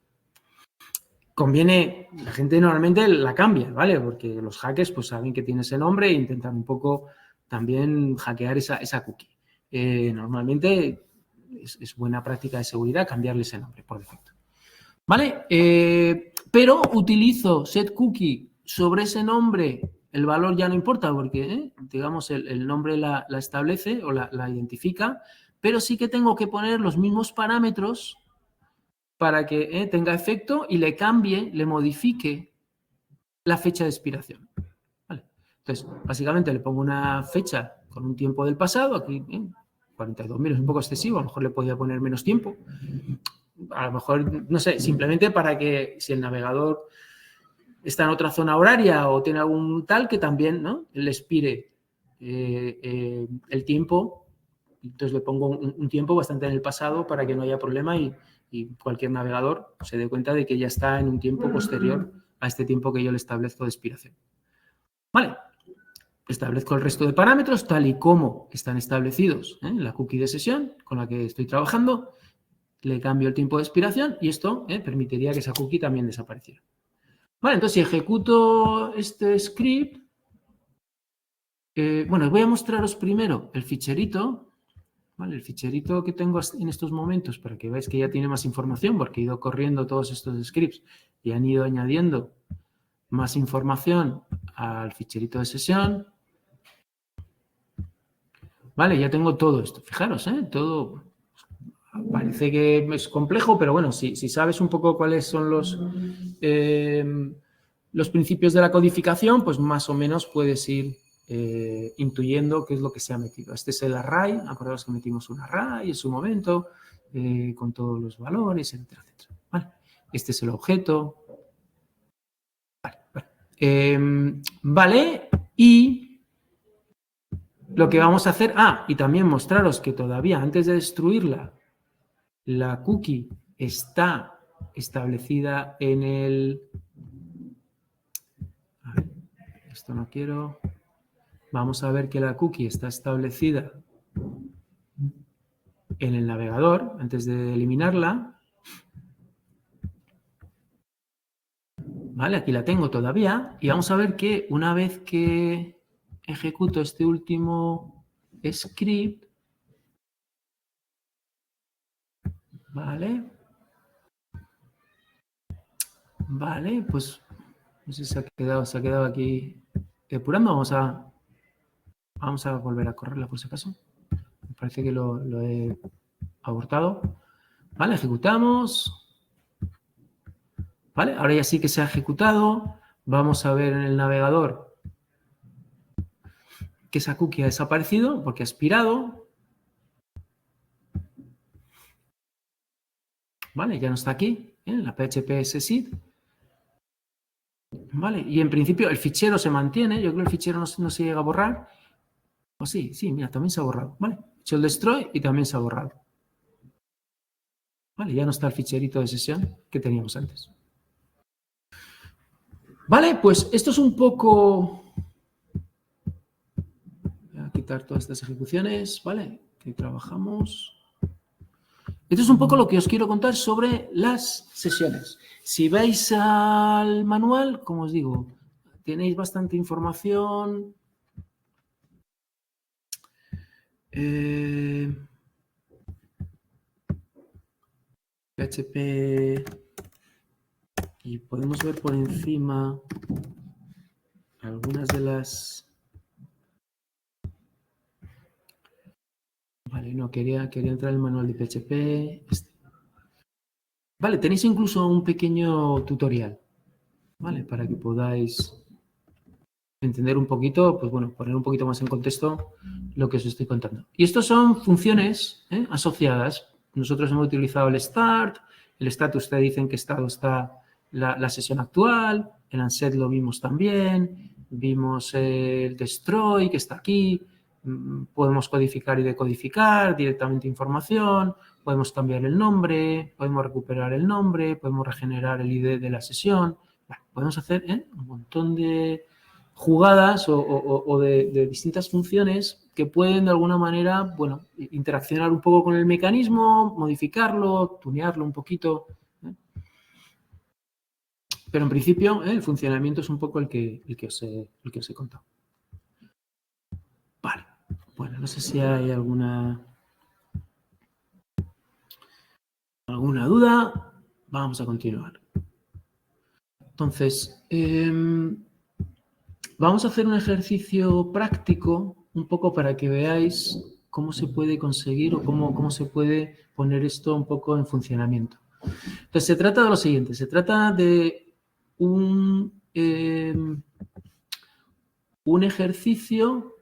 Conviene, la gente normalmente la cambia, ¿vale? Porque los hackers pues saben que tiene ese nombre e intentan un poco también hackear esa cookie. Normalmente es buena práctica de seguridad cambiarle ese nombre por defecto. ¿Vale? Pero utilizo setCookie sobre ese nombre. El valor ya no importa porque, digamos, el nombre la establece o la identifica, pero sí que tengo que poner los mismos parámetros para que tenga efecto y le modifique la fecha de expiración. ¿Vale? Entonces, básicamente le pongo una fecha con un tiempo del pasado, aquí 42.000 es un poco excesivo, a lo mejor le podía poner menos tiempo. A lo mejor, no sé, simplemente para que si el navegador está en otra zona horaria o tiene algún tal que también le expire el tiempo. Entonces le pongo un tiempo bastante en el pasado para que no haya problema y cualquier navegador se dé cuenta de que ya está en un tiempo posterior a este tiempo que yo le establezco de expiración. Vale, establezco el resto de parámetros tal y como están establecidos en la cookie de sesión con la que estoy trabajando. Le cambio el tiempo de expiración y esto permitiría que esa cookie también desapareciera. Vale, entonces si ejecuto este script, bueno, voy a mostraros primero el ficherito, ¿vale? El ficherito que tengo en estos momentos, para que veáis que ya tiene más información, porque he ido corriendo todos estos scripts y han ido añadiendo más información al ficherito de sesión. Vale, ya tengo todo esto. Fijaros, todo parece que es complejo, pero bueno, si sabes un poco cuáles son los principios de la codificación, pues más o menos puedes ir intuyendo qué es lo que se ha metido. Este es el array, acordaos que metimos un array en su momento, con todos los valores, etcétera, etcétera. Vale. Este es el objeto. Vale, y lo que vamos a hacer, y también mostraros que todavía antes de destruirla, la cookie está establecida en el... A ver, esto no quiero... Vamos a ver que la cookie está establecida en el navegador antes de eliminarla. Vale, aquí la tengo todavía. Y vamos a ver que una vez que ejecuto este último script, vale, pues no sé si se ha quedado aquí depurando. Vamos a volver a correrla por si acaso. Me parece que lo he abortado. Vale, ejecutamos. Vale, ahora ya sí que se ha ejecutado. Vamos a ver en el navegador que esa cookie ha desaparecido porque ha expirado. Vale, ya no está aquí, en la PHP SSID. Vale, y en principio el fichero se mantiene. Yo creo que el fichero no se llega a borrar. O sí, mira, también se ha borrado. Vale, he hecho el destroy y también se ha borrado. Vale, ya no está el ficherito de sesión que teníamos antes. Vale, pues esto es un poco... Voy a quitar todas estas ejecuciones, ¿vale? Que trabajamos. Esto es un poco lo que os quiero contar sobre las sesiones. Si vais al manual, como os digo, tenéis bastante información. PHP, y podemos ver por encima algunas de las... Vale, no, quería entrar en el manual de PHP. Vale, tenéis incluso un pequeño tutorial, ¿vale? Para que podáis entender un poquito, pues bueno, poner un poquito más en contexto lo que os estoy contando. Y estos son funciones asociadas. Nosotros hemos utilizado el start, el status te dicen qué estado está la sesión actual, el unset lo vimos también, vimos el destroy que está aquí, podemos codificar y decodificar directamente información, podemos cambiar el nombre, podemos recuperar el nombre, podemos regenerar el ID de la sesión, podemos hacer un montón de jugadas o de distintas funciones que pueden de alguna manera, bueno, interaccionar un poco con el mecanismo, modificarlo, tunearlo un poquito. Pero en principio el funcionamiento es un poco el que os he contado. Vale, bueno, no sé si hay alguna duda. Vamos a continuar. Entonces, vamos a hacer un ejercicio práctico un poco para que veáis cómo se puede conseguir o cómo se puede poner esto un poco en funcionamiento. Entonces, se trata de lo siguiente. Se trata de un ejercicio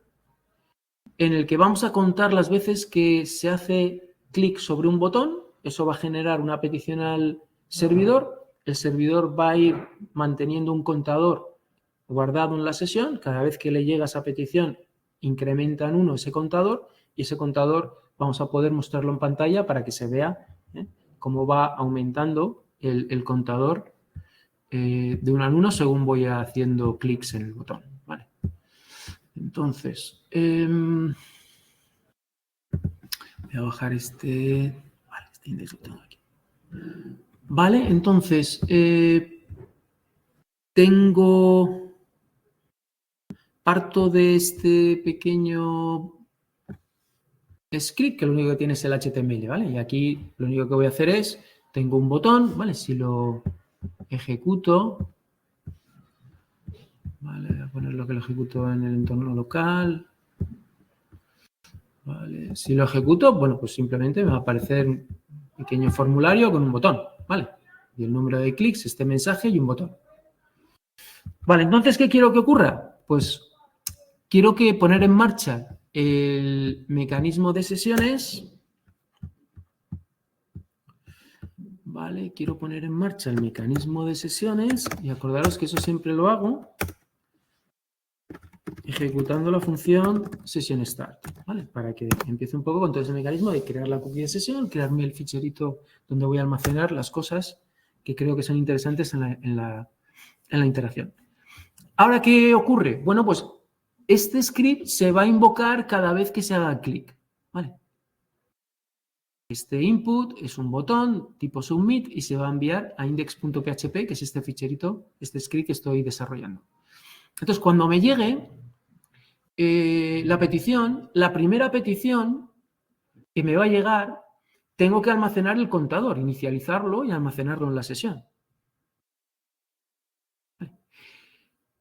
en el que vamos a contar las veces que se hace clic sobre un botón. Eso va a generar una petición al servidor. El servidor va a ir manteniendo un contador guardado en la sesión. Cada vez que le llega esa petición, incrementa en 1 ese contador y ese contador vamos a poder mostrarlo en pantalla para que se vea cómo va aumentando el contador de 1 en 1 según voy haciendo clics en el botón. ¿Vale? Entonces, voy a bajar este... Vale, este índice lo tengo aquí. Vale, entonces, parto de este pequeño script, que lo único que tiene es el HTML, ¿vale? Y aquí lo único que voy a hacer es, tengo un botón, ¿vale? Si lo ejecuto, ¿vale? Voy a poner lo que lo ejecuto en el entorno local. ¿Vale? Si lo ejecuto, bueno, pues simplemente me va a aparecer un pequeño formulario con un botón, ¿vale? Y el número de clics, este mensaje y un botón. Vale, entonces, ¿qué quiero que ocurra? Pues quiero que poner en marcha el mecanismo de sesiones. Vale, quiero poner en marcha el mecanismo de sesiones y acordaros que eso siempre lo hago ejecutando la función sessionStart, ¿vale? Para que empiece un poco con todo ese mecanismo de crear la cookie de sesión, crearme el ficherito donde voy a almacenar las cosas que creo que son interesantes en la interacción. Ahora, ¿qué ocurre? Bueno, pues este script se va a invocar cada vez que se haga clic, ¿vale? Este input es un botón tipo submit y se va a enviar a index.php, que es este ficherito, este script que estoy desarrollando. Entonces, cuando me llegue la petición, la primera petición que me va a llegar, tengo que almacenar el contador, inicializarlo y almacenarlo en la sesión.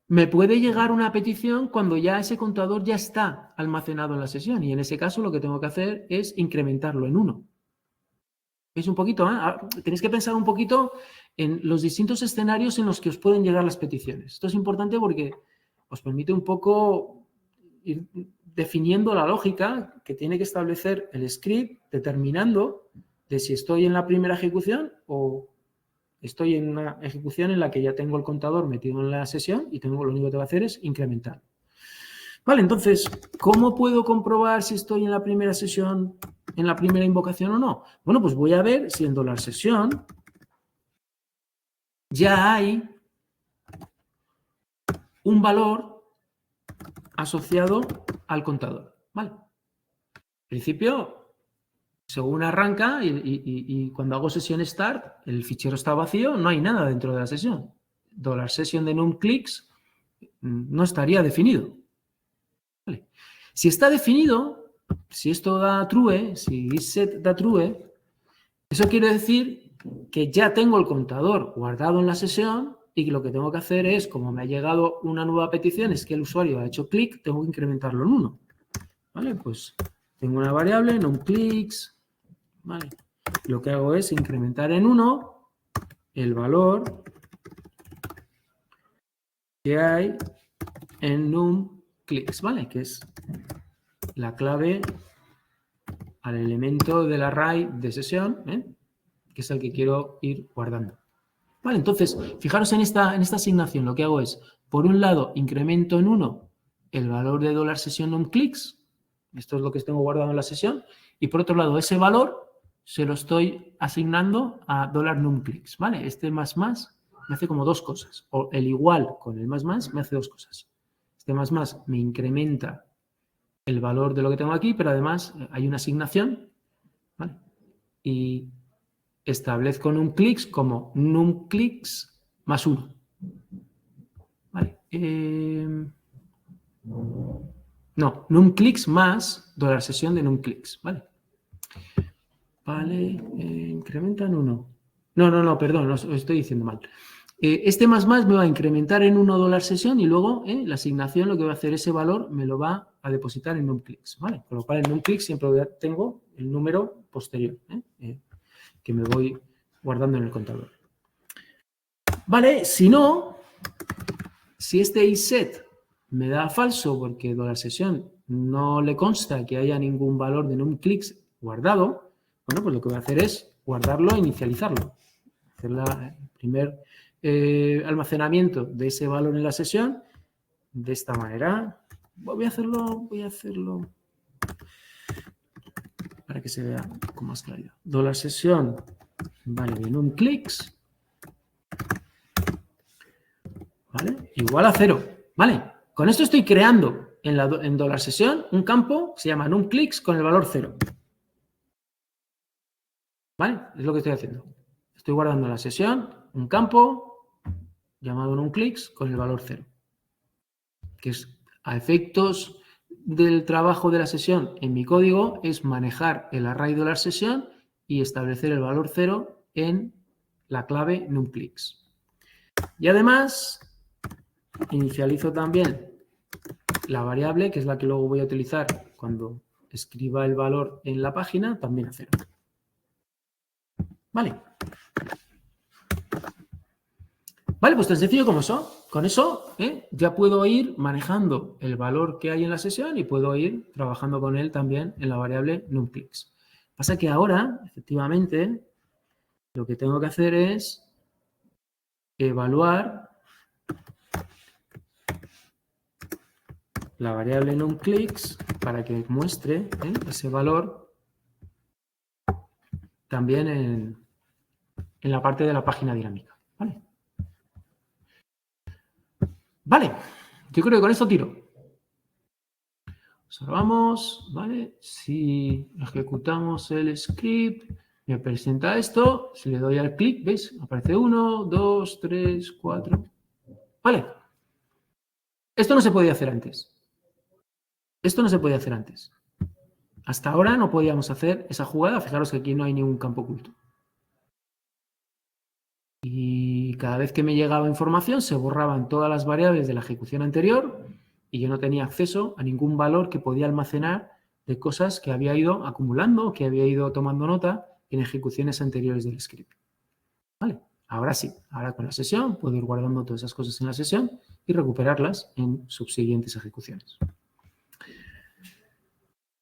Me puede llegar una petición cuando ya ese contador ya está almacenado en la sesión y en ese caso lo que tengo que hacer es incrementarlo en 1. Es un poquito, tenéis que pensar un poquito en los distintos escenarios en los que os pueden llegar las peticiones. Esto es importante porque os permite un poco ir definiendo la lógica que tiene que establecer el script, determinando de si estoy en la primera ejecución o estoy en una ejecución en la que ya tengo el contador metido en la sesión y lo único que tengo que hacer es incrementar. Vale, entonces, ¿cómo puedo comprobar si estoy en la primera sesión, en la primera invocación o no? Bueno, pues voy a ver si en $session ya hay un valor asociado al contador. Vale. En principio, según arranca y cuando hago sesión start, el fichero está vacío, no hay nada dentro de la sesión. $session de numClicks no estaría definido. Vale. Si está definido, si esto da true, si isSet da true, eso quiere decir que ya tengo el contador guardado en la sesión y que lo que tengo que hacer es, como me ha llegado una nueva petición, es que el usuario ha hecho clic, tengo que incrementarlo en 1. ¿Vale? Pues tengo una variable, numClicks, ¿vale? Lo que hago es incrementar en 1 el valor que hay en numClicks, ¿vale? Que es la clave al elemento del array de sesión, que es el que quiero ir guardando. Vale, entonces, fijaros en esta asignación, lo que hago es, por un lado, incremento en 1 el valor de $session numClicks, esto es lo que tengo guardado en la sesión, y por otro lado, ese valor se lo estoy asignando a $numClicks, ¿vale? Este más me hace como dos cosas, o el igual con el más me hace dos cosas. Este más me incrementa el valor de lo que tengo aquí, pero además hay una asignación, ¿vale? Y establezco numClicks como numClicks más 1. Vale. No, numClicks más $session de numClicks, ¿vale? Vale, incrementa en 1. No, perdón, lo estoy diciendo mal. Este más me va a incrementar en 1 $session y luego la asignación lo que va a hacer ese valor me lo va a depositar en numClicks, ¿vale? Con lo cual en numClicks siempre tengo el número posterior, que me voy guardando en el contador. Vale, si no, si este isSet me da falso porque $session no le consta que haya ningún valor de numClicks guardado, bueno, pues lo que voy a hacer es guardarlo e inicializarlo. Hacer el primer almacenamiento de ese valor en la sesión de esta manera. Voy a hacerlo para que se vea con más claridad. $session, vale, de numClicks, ¿vale? Igual a 0, ¿vale? Con esto estoy creando en $session un campo que se llama numClicks con el valor 0. ¿Vale? Es lo que estoy haciendo. Estoy guardando en la sesión un campo llamado numClicks con el valor 0. Que es a efectos del trabajo de la sesión en mi código es manejar el array de la sesión y establecer el valor 0 en la clave numClicks. Y además, inicializo también la variable, que es la que luego voy a utilizar cuando escriba el valor en la página, también a 0. Vale. Vale, pues tan sencillo como eso. Con eso ya puedo ir manejando el valor que hay en la sesión y puedo ir trabajando con él también en la variable numClicks. Pasa que ahora, efectivamente, lo que tengo que hacer es evaluar la variable numClicks para que muestre ese valor también en la parte de la página dinámica. ¿Vale? Vale, yo creo que con esto tiro. Observamos, ¿vale? Si ejecutamos el script, me presenta esto. Si le doy al clic, ¿veis? Aparece 1, 2, 3, 4. Vale. Esto no se podía hacer antes. Esto no se podía hacer antes. Hasta ahora no podíamos hacer esa jugada. Fijaros que aquí no hay ningún campo oculto. Y cada vez que me llegaba información se borraban todas las variables de la ejecución anterior y yo no tenía acceso a ningún valor que podía almacenar de cosas que había ido acumulando, que había ido tomando nota en ejecuciones anteriores del script. Vale, ahora sí, ahora con la sesión puedo ir guardando todas esas cosas en la sesión y recuperarlas en subsiguientes ejecuciones.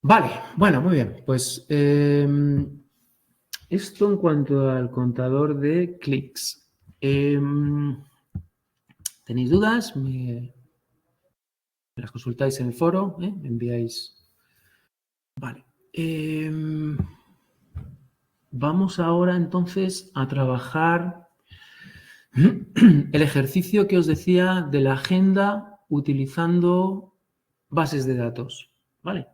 Vale, bueno, muy bien. Pues esto en cuanto al contador de clics. ¿Tenéis dudas? Me las consultáis en el foro, me enviáis. Vale. Vamos ahora entonces a trabajar el ejercicio que os decía de la agenda utilizando bases de datos. ¿Vale?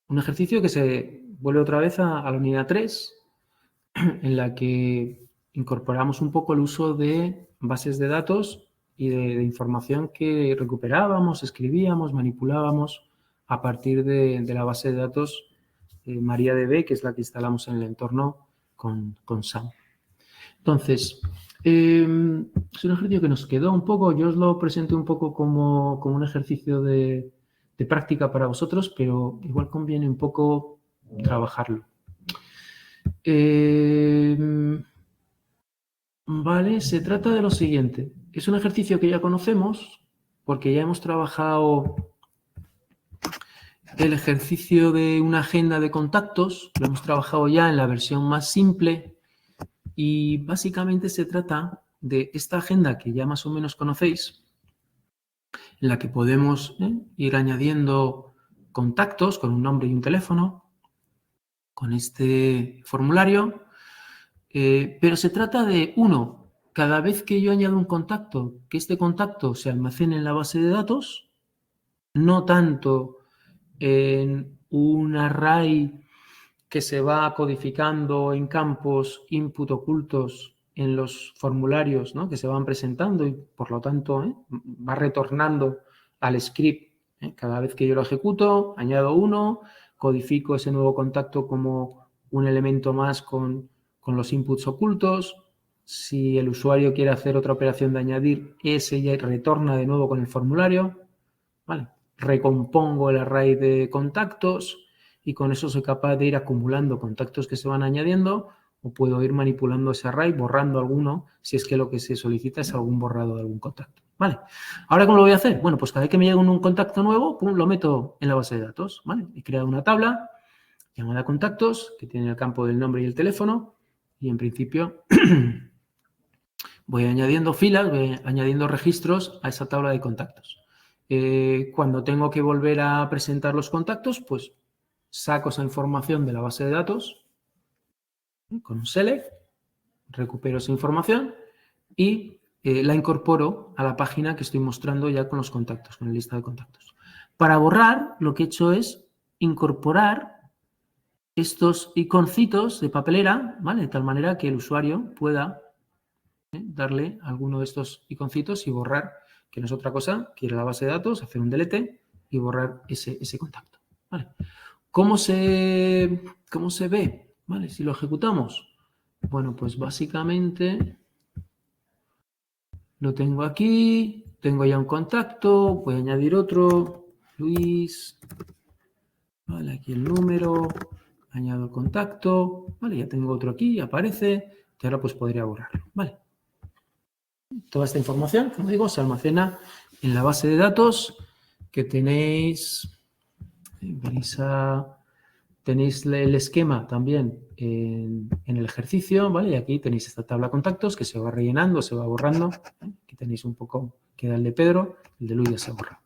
Un ejercicio que se vuelve otra vez a la unidad 3, en la que incorporamos un poco el uso de bases de datos y de información que recuperábamos, escribíamos, manipulábamos a partir de la base de datos MariaDB, que es la que instalamos en el entorno con SAM. Entonces, es un ejercicio que nos quedó un poco, yo os lo presenté un poco como un ejercicio de práctica para vosotros, pero igual conviene un poco trabajarlo. Vale, se trata de lo siguiente. Es un ejercicio que ya conocemos porque ya hemos trabajado el ejercicio de una agenda de contactos. Lo hemos trabajado ya en la versión más simple y básicamente se trata de esta agenda que ya más o menos conocéis, en la que podemos ir añadiendo contactos con un nombre y un teléfono con este formulario. Pero se trata de, uno, cada vez que yo añado un contacto, que este contacto se almacene en la base de datos, no tanto en un array que se va codificando en campos input ocultos en los formularios, ¿no?, que se van presentando y, por lo tanto, va retornando al script. Cada vez que yo lo ejecuto, añado uno, codifico ese nuevo contacto como un elemento más con los inputs ocultos. Si el usuario quiere hacer otra operación de añadir, ese ya retorna de nuevo con el formulario. ¿Vale? Recompongo el array de contactos y con eso soy capaz de ir acumulando contactos que se van añadiendo, o puedo ir manipulando ese array, borrando alguno, si es que lo que se solicita es algún borrado de algún contacto. ¿Vale? ¿Ahora cómo lo voy a hacer? Bueno, pues cada vez que me llega un contacto nuevo, pum, lo meto en la base de datos. ¿Vale? He creado una tabla llamada contactos, que tiene el campo del nombre y el teléfono, y en principio voy añadiendo filas, voy añadiendo registros a esa tabla de contactos. Cuando tengo que volver a presentar los contactos, pues saco esa información de la base de datos con un select, recupero esa información y la incorporo a la página que estoy mostrando ya con los contactos, con la lista de contactos. Para borrar, lo que he hecho es incorporar estos iconcitos de papelera, ¿vale? De tal manera que el usuario pueda darle alguno de estos iconcitos y borrar, que no es otra cosa que ir a la base de datos, hacer un delete y borrar ese contacto. ¿Vale? ¿Cómo se ve? ¿Vale? Si lo ejecutamos. Bueno, pues básicamente lo tengo aquí, tengo ya un contacto, voy a añadir otro, Luis, vale, aquí el número, añado el contacto, vale, ya tengo otro aquí, aparece, y ahora pues podría borrarlo, vale. Toda esta información, como digo, se almacena en la base de datos que tenéis, tenéis el esquema también en el ejercicio, ¿vale? Y aquí tenéis esta tabla de contactos que se va rellenando, se va borrando. Aquí tenéis un poco, queda el de Pedro, el de Luis ya se borra.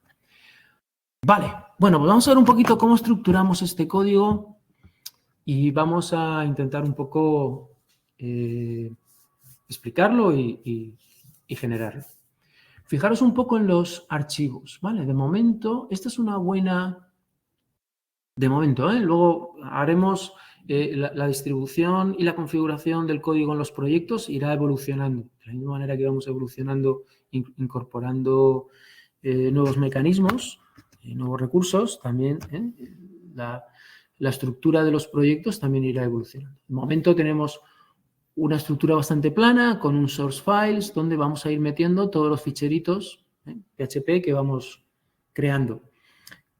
Vale, bueno, pues vamos a ver un poquito cómo estructuramos este código y vamos a intentar un poco explicarlo y generarlo. Fijaros un poco en los archivos, ¿vale? De momento, esta es una buena... De momento, luego haremos la distribución y la configuración del código en los proyectos irá evolucionando. De la misma manera que vamos evolucionando, incorporando nuevos mecanismos, nuevos recursos, también la estructura de los proyectos también irá evolucionando. De momento tenemos una estructura bastante plana con un source files donde vamos a ir metiendo todos los ficheritos PHP que vamos creando.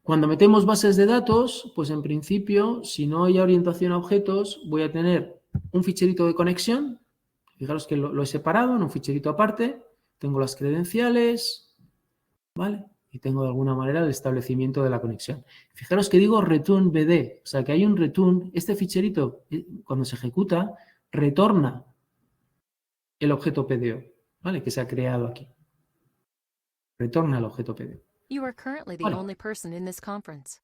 Cuando metemos bases de datos, pues en principio, si no hay orientación a objetos, voy a tener un ficherito de conexión. Fijaros que lo he separado en un ficherito aparte. Tengo las credenciales, ¿vale? Y tengo de alguna manera el establecimiento de la conexión. Fijaros que digo return BD, o sea que hay un return. Este ficherito, cuando se ejecuta, retorna el objeto PDO, ¿vale? Que se ha creado aquí. Retorna el objeto PDO. You are currently the only person in this conference.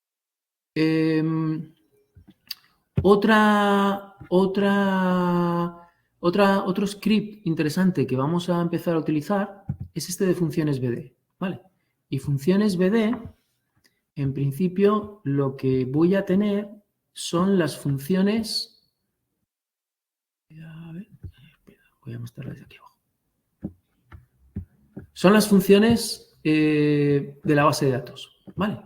Otro script interesante que vamos a empezar a utilizar es este de funciones BD, ¿vale? Y funciones BD, en principio, lo que voy a tener son las funciones... A ver, voy a mostrarlas desde aquí abajo. Son las funciones de la base de datos, ¿vale?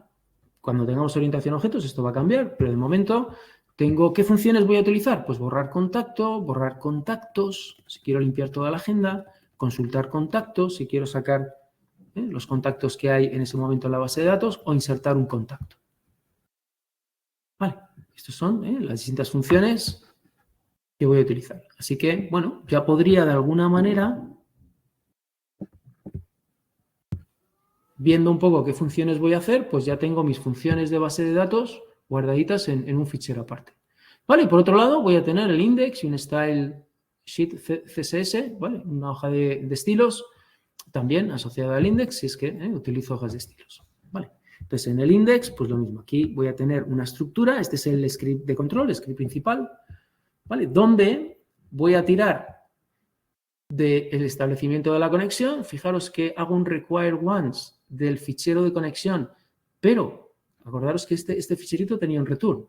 Cuando tengamos orientación a objetos, esto va a cambiar, pero de momento tengo, ¿qué funciones voy a utilizar? Pues borrar contacto, borrar contactos, si quiero limpiar toda la agenda, consultar contactos, si quiero sacar los contactos que hay en ese momento en la base de datos, o insertar un contacto. Vale, estas son las distintas funciones que voy a utilizar. Así que, bueno, ya podría de alguna manera, viendo un poco qué funciones voy a hacer, pues ya tengo mis funciones de base de datos guardaditas en un fichero aparte. Vale, y por otro lado voy a tener el index y un style sheet CSS, ¿vale? Una hoja de estilos también asociada al index si es que utilizo hojas de estilos, ¿vale? Entonces en el index, pues lo mismo. Aquí voy a tener una estructura, este es el script de control, el script principal, ¿vale? Donde voy a tirar del establecimiento de la conexión. Fijaros que hago un require once del fichero de conexión, pero acordaros que este ficherito tenía un return. O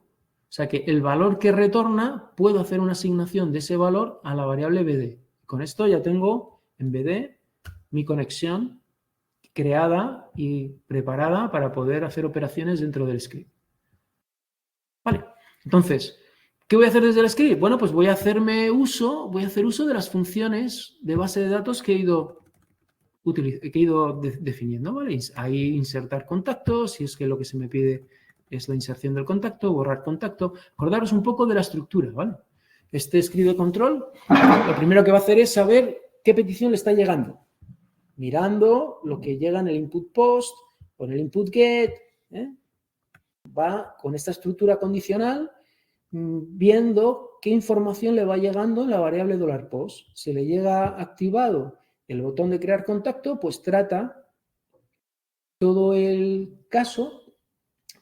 sea que el valor que retorna, puedo hacer una asignación de ese valor a la variable BD. Con esto ya tengo en BD mi conexión creada y preparada para poder hacer operaciones dentro del script. Vale, entonces, ¿qué voy a hacer desde el script? Bueno, pues voy a hacer uso de las funciones de base de datos que he ido definiendo, ¿vale? Ahí insertar contactos, si es que lo que se me pide es la inserción del contacto, borrar contacto. Acordaros un poco de la estructura, ¿vale? Este script de control, lo primero que va a hacer es saber qué petición le está llegando. Mirando lo que llega en el input post o en el input get, va con esta estructura condicional viendo qué información le va llegando en la variable $post. Si le llega activado el botón de crear contacto, pues trata todo el caso,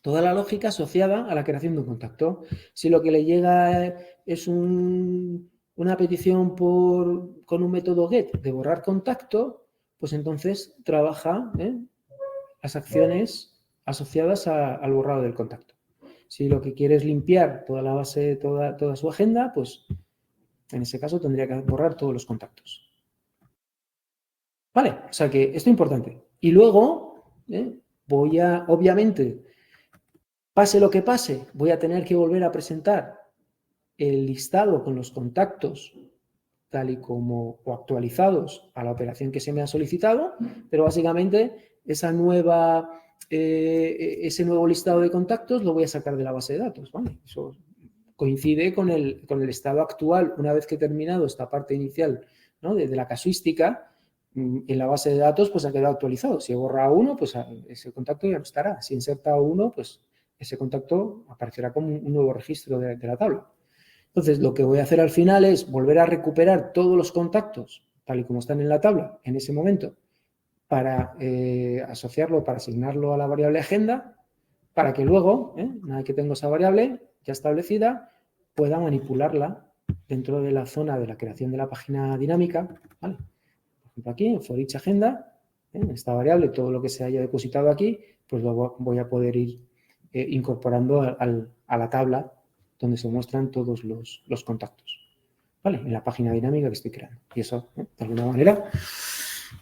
toda la lógica asociada a la creación de un contacto. Si lo que le llega es una petición con un método get de borrar contacto, pues entonces trabaja las acciones asociadas al borrado del contacto. Si lo que quiere es limpiar toda la base, toda su agenda, pues en ese caso tendría que borrar todos los contactos. Vale, o sea que esto es importante. Y luego obviamente, pase lo que pase, voy a tener que volver a presentar el listado con los contactos tal y como o actualizados a la operación que se me ha solicitado, pero básicamente ese nuevo listado de contactos lo voy a sacar de la base de datos, ¿vale? Eso coincide con el estado actual. Una vez que he terminado esta parte inicial, ¿no?, de la casuística, en la base de datos pues ha quedado actualizado. Si he borrado uno, pues ese contacto ya no estará. Si he insertado uno, pues ese contacto aparecerá como un nuevo registro de la tabla. Entonces, lo que voy a hacer al final es volver a recuperar todos los contactos, tal y como están en la tabla en ese momento, para asociarlo, para asignarlo a la variable agenda, para que luego, una vez que tengo esa variable ya establecida, pueda manipularla dentro de la zona de la creación de la página dinámica, ¿vale? Por ejemplo, aquí en for each agenda, en esta variable, todo lo que se haya depositado aquí, pues lo voy a poder ir incorporando a la tabla donde se muestran todos los contactos, ¿vale? En la página dinámica que estoy creando. Y eso, de alguna manera,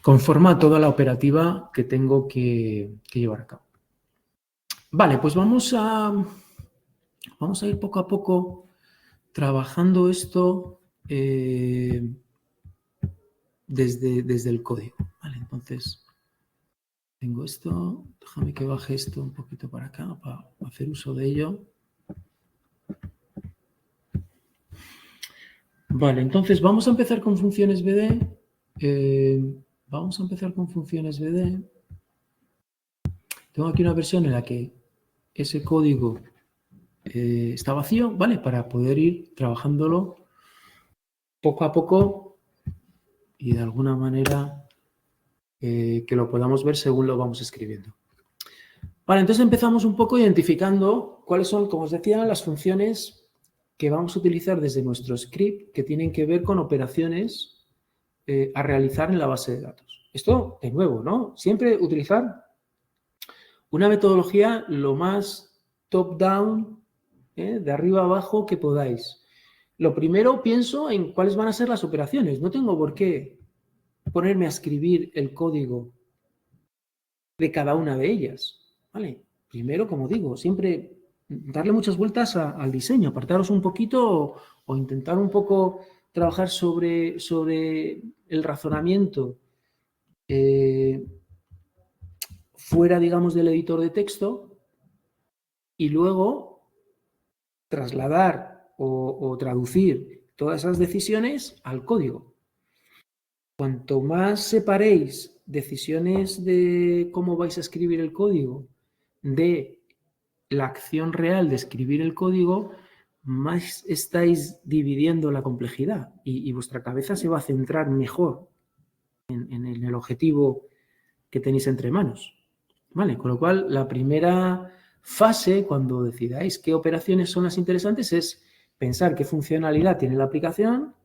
conforma toda la operativa que tengo que llevar a cabo. Vale, pues vamos a ir poco a poco trabajando esto desde el código, ¿vale? Entonces, tengo esto, déjame que baje esto un poquito para acá para hacer uso de ello. Vale, entonces vamos a empezar con funciones BD. Tengo aquí una versión en la que ese código está vacío, ¿vale? Para poder ir trabajándolo poco a poco y de alguna manera que lo podamos ver según lo vamos escribiendo. Vale, entonces empezamos un poco identificando cuáles son, como os decía, las funciones que vamos a utilizar desde nuestro script que tienen que ver con operaciones a realizar en la base de datos. Esto, de nuevo, ¿no? Siempre utilizar una metodología lo más top-down, de arriba a abajo que podáis. Lo primero pienso en cuáles van a ser las operaciones. No tengo por qué ponerme a escribir el código de cada una de ellas, ¿vale? Primero, como digo, siempre darle muchas vueltas al diseño, apartaros un poquito o intentar un poco trabajar sobre el razonamiento fuera, digamos, del editor de texto y luego trasladar o traducir todas esas decisiones al código. Cuanto más separéis decisiones de cómo vais a escribir el código de la acción real de escribir el código, más estáis dividiendo la complejidad y vuestra cabeza se va a centrar mejor en el objetivo que tenéis entre manos, ¿vale? Con lo cual, la primera fase, cuando decidáis qué operaciones son las interesantes, es pensar qué funcionalidad tiene la aplicación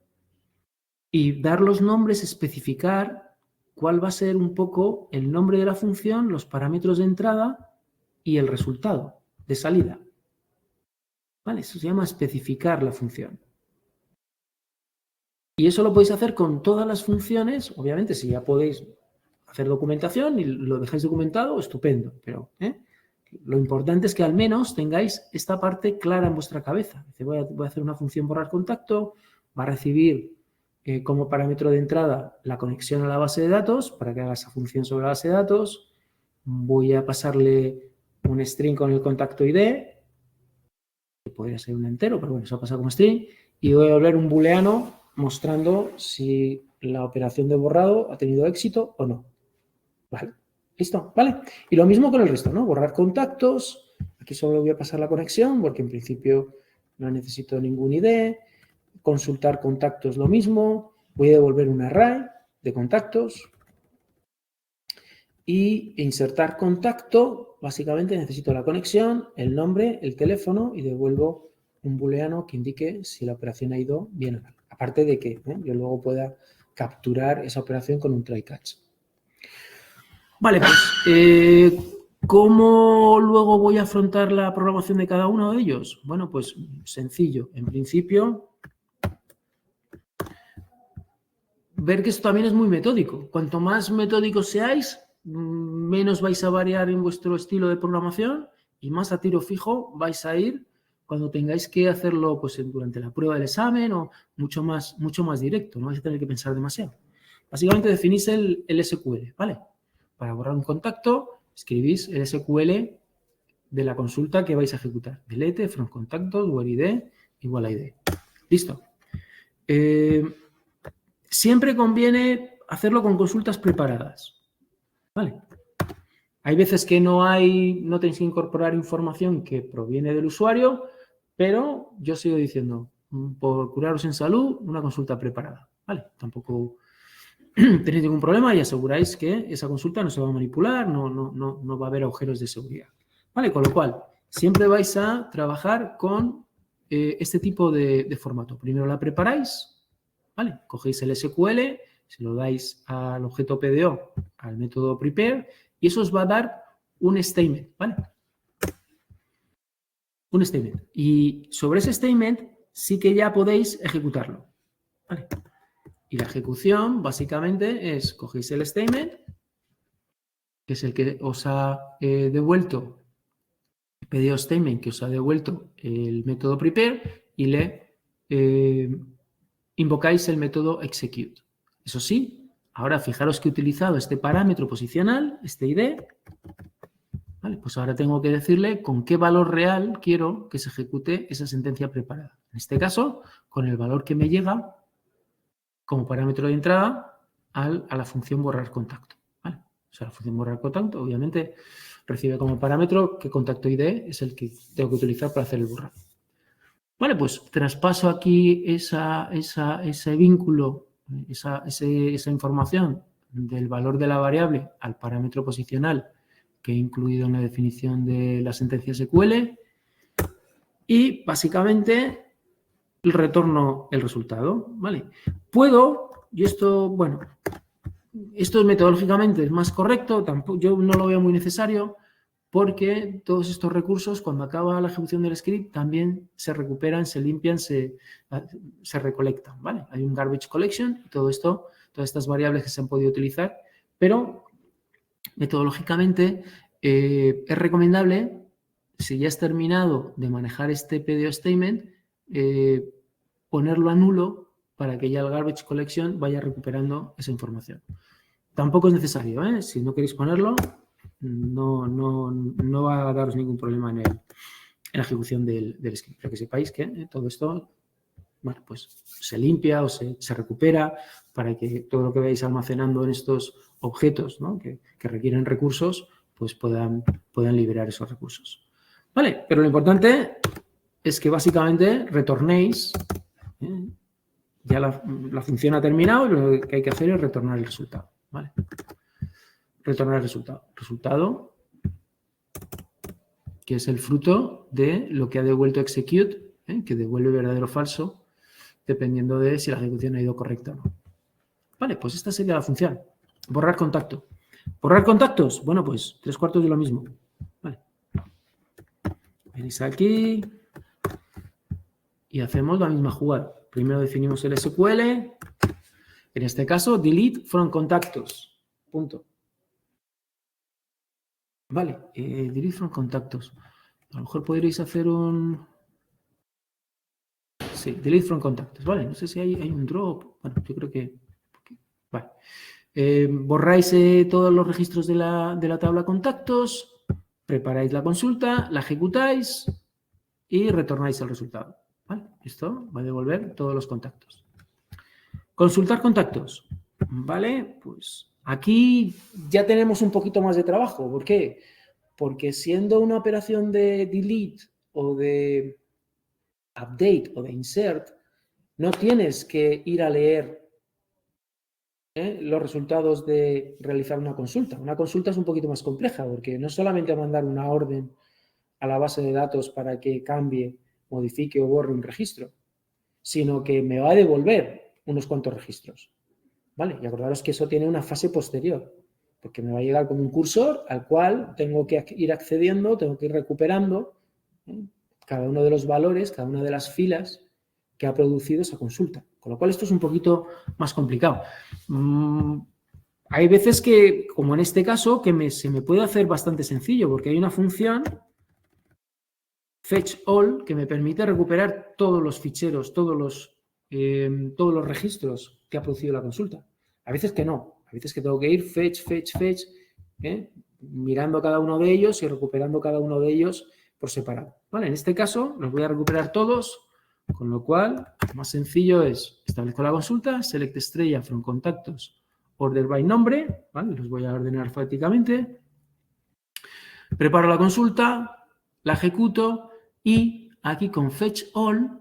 y dar los nombres, especificar cuál va a ser un poco el nombre de la función, los parámetros de entrada y el resultado de salida. ¿Vale? Eso se llama especificar la función. Y eso lo podéis hacer con todas las funciones. Obviamente, si ya podéis hacer documentación y lo dejáis documentado, estupendo. Pero lo importante es que al menos tengáis esta parte clara en vuestra cabeza. Voy a hacer una función borrar contacto, va a recibir como parámetro de entrada la conexión a la base de datos para que haga esa función sobre la base de datos. Voy a pasarle un string con el contacto ID, que podría ser un entero, pero bueno, eso ha pasado como string, y voy a volver un booleano mostrando si la operación de borrado ha tenido éxito o no. Vale, listo, ¿vale? Y lo mismo con el resto, ¿no? Borrar contactos, aquí solo voy a pasar la conexión porque en principio no necesito ningún ID. Consultar contactos lo mismo, voy a devolver un array de contactos y insertar contacto, básicamente necesito la conexión, el nombre, el teléfono y devuelvo un booleano que indique si la operación ha ido bien o mal. Aparte de que yo luego pueda capturar esa operación con un try catch. Vale, pues ¿cómo luego voy a afrontar la programación de cada uno de ellos? Bueno, pues sencillo. En principio, ver que esto también es muy metódico. Cuanto más metódicos seáis, menos vais a variar en vuestro estilo de programación y más a tiro fijo vais a ir cuando tengáis que hacerlo pues, durante la prueba del examen o mucho más directo, no vais a tener que pensar demasiado. Básicamente definís el SQL, ¿vale? Para borrar un contacto, escribís el SQL de la consulta que vais a ejecutar. Delete from contactos, where id igual a id. Listo. Siempre conviene hacerlo con consultas preparadas. ¿Vale? Hay veces que no tenéis que incorporar información que proviene del usuario, pero yo sigo diciendo, por curaros en salud, una consulta preparada. ¿Vale? Tampoco tenéis ningún problema y aseguráis que esa consulta no se va a manipular, no va a haber agujeros de seguridad. ¿Vale? Con lo cual, siempre vais a trabajar con este tipo de formato. Primero la preparáis, ¿vale? Cogéis el SQL, se lo dais al objeto PDO, al método prepare, y eso os va a dar un statement, ¿vale? Un statement. Y sobre ese statement sí que ya podéis ejecutarlo, ¿vale? Y la ejecución, básicamente, es cogéis el statement, que es el que os ha devuelto, el PDO statement que os ha devuelto el método prepare, y le invocáis el método execute. Eso sí, ahora fijaros que he utilizado este parámetro posicional, este ID. Vale, pues ahora tengo que decirle con qué valor real quiero que se ejecute esa sentencia preparada. En este caso, con el valor que me llega como parámetro de entrada a la función borrar contacto. ¿Vale? O sea, la función borrar contacto, obviamente, recibe como parámetro que contacto ID es el que tengo que utilizar para hacer el borrado. Vale, pues traspaso aquí ese vínculo, esa información del valor de la variable al parámetro posicional que he incluido en la definición de la sentencia SQL y básicamente retorno el resultado, ¿vale? Puedo, y esto, bueno, esto metodológicamente es más correcto, tampoco, yo no lo veo muy necesario, porque todos estos recursos, cuando acaba la ejecución del script, también se recuperan, se limpian, se recolectan, ¿vale? Hay un garbage collection y todo esto, todas estas variables que se han podido utilizar, pero metodológicamente es recomendable, si ya has terminado de manejar este PDO statement, ponerlo a nulo para que ya el garbage collection vaya recuperando esa información. Tampoco es necesario, ¿eh? Si no queréis ponerlo, no va a daros ningún problema en la ejecución del script. Pero que sepáis que todo esto, bueno, pues se limpia o se recupera para que todo lo que veáis almacenando en estos objetos, ¿no? que requieren recursos, pues puedan liberar esos recursos. Vale, pero lo importante es que básicamente retornéis, ya la función ha terminado y lo que hay que hacer es retornar el resultado. ¿Vale? Retornar el resultado. Resultado que es el fruto de lo que ha devuelto execute, que devuelve verdadero o falso, dependiendo de si la ejecución ha ido correcta o no. Vale, pues esta sería la función. Borrar contacto. ¿Borrar contactos? Bueno, pues 3/4 de lo mismo. Vale. Venís aquí y hacemos la misma jugada. Primero definimos el SQL. En este caso, delete from contactos. Punto. Vale, delete from contactos. A lo mejor podréis hacer un... Sí, delete from contactos. Vale, no sé si hay un drop. Bueno, yo creo que... Vale. Borráis todos los registros de la tabla contactos, preparáis la consulta, la ejecutáis y retornáis el resultado. ¿Vale? Esto va a devolver todos los contactos. Consultar contactos. Vale, pues aquí ya tenemos un poquito más de trabajo. ¿Por qué? Porque siendo una operación de delete o de update o de insert, no tienes que ir a leer los resultados de realizar una consulta. Una consulta es un poquito más compleja porque no solamente mandar una orden a la base de datos para que cambie, modifique o borre un registro, sino que me va a devolver unos cuantos registros. ¿Vale? Y acordaros que eso tiene una fase posterior, porque me va a llegar como un cursor al cual tengo que ir accediendo, tengo que ir recuperando cada uno de los valores, cada una de las filas que ha producido esa consulta. Con lo cual esto es un poquito más complicado. hay veces que, como en este caso, que se me puede hacer bastante sencillo, porque hay una función fetch all que me permite recuperar todos los ficheros, todos los registros que ha producido la consulta. A veces que no, a veces que tengo que ir fetch, mirando cada uno de ellos y recuperando cada uno de ellos por separado. ¿Vale? En este caso los voy a recuperar todos, con lo cual lo más sencillo es establezco la consulta, select estrella from contactos, order by nombre, ¿vale? Los voy a ordenar alfabéticamente, preparo la consulta, la ejecuto y aquí con fetch all,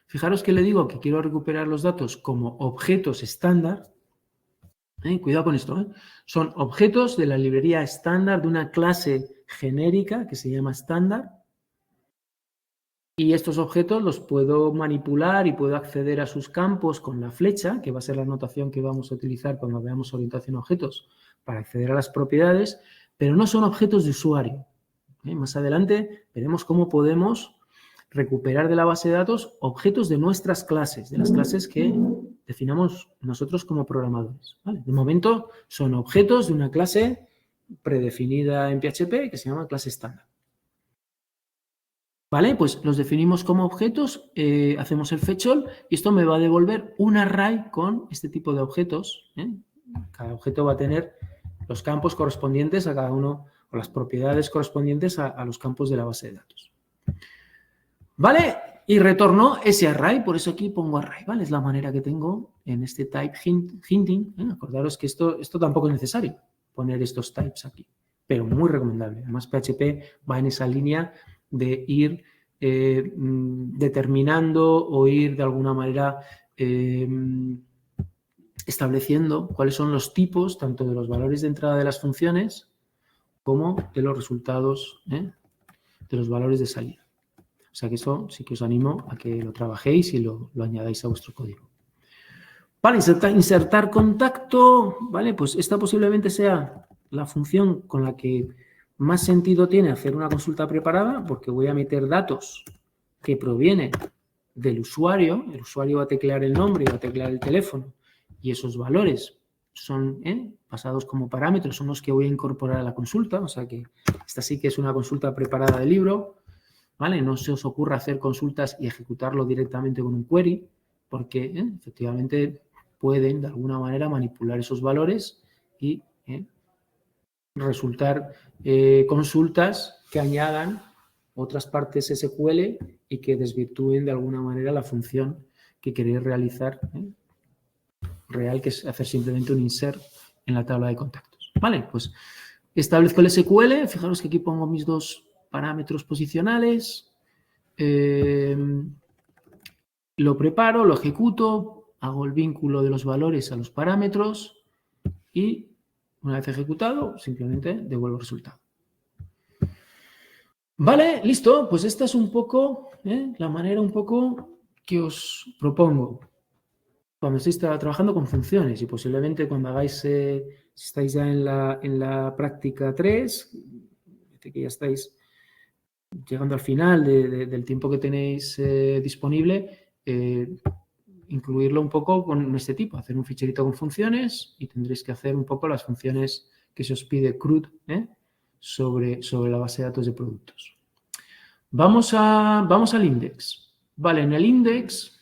fijaros que le digo que quiero recuperar los datos como objetos estándar. Cuidado con esto, ¿eh? Son objetos de la librería estándar de una clase genérica que se llama estándar. Y estos objetos los puedo manipular y puedo acceder a sus campos con la flecha, que va a ser la notación que vamos a utilizar cuando veamos orientación a objetos, para acceder a las propiedades, pero no son objetos de usuario. Más adelante veremos cómo podemos recuperar de la base de datos objetos de nuestras clases, de las clases que definamos nosotros como programadores. ¿Vale? De momento son objetos de una clase predefinida en PHP que se llama clase estándar. ¿Vale? Pues los definimos como objetos, hacemos el fetch all y esto me va a devolver un array con este tipo de objetos. Cada objeto va a tener los campos correspondientes a cada uno o las propiedades correspondientes a los campos de la base de datos. ¿Vale? Y retorno ese array, por eso aquí pongo array, ¿vale? Es la manera que tengo en este type hinting. Acordaros que esto tampoco es necesario poner estos types aquí, pero muy recomendable. Además, PHP va en esa línea de ir determinando o ir de alguna manera estableciendo cuáles son los tipos tanto de los valores de entrada de las funciones como de los resultados de los valores de salida. O sea que eso sí que os animo a que lo trabajéis y lo añadáis a vuestro código. Vale, insertar contacto, ¿vale? Pues esta posiblemente sea la función con la que más sentido tiene hacer una consulta preparada, porque voy a meter datos que provienen del usuario. El usuario va a teclear el nombre y va a teclear el teléfono y esos valores son pasados como parámetros, son los que voy a incorporar a la consulta. O sea que esta sí que es una consulta preparada de libro, ¿vale? No se os ocurra hacer consultas y ejecutarlo directamente con un query, porque efectivamente pueden de alguna manera manipular esos valores y resultar consultas que añadan otras partes SQL y que desvirtúen de alguna manera la función que queréis realizar real, que es hacer simplemente un insert en la tabla de contactos. Vale, pues establezco el SQL, fijaros que aquí pongo mis dos parámetros posicionales, lo preparo, lo ejecuto, hago el vínculo de los valores a los parámetros y una vez ejecutado, simplemente devuelvo el resultado. Vale, listo. Pues esta es un poco la manera un poco que os propongo cuando estéis trabajando con funciones y posiblemente cuando hagáis, si estáis ya en la práctica 3, que ya estáis llegando al final del tiempo que tenéis disponible, incluirlo un poco con este tipo, hacer un ficherito con funciones y tendréis que hacer un poco las funciones que se os pide CRUD sobre la base de datos de productos. Vamos al index. Vale, en el index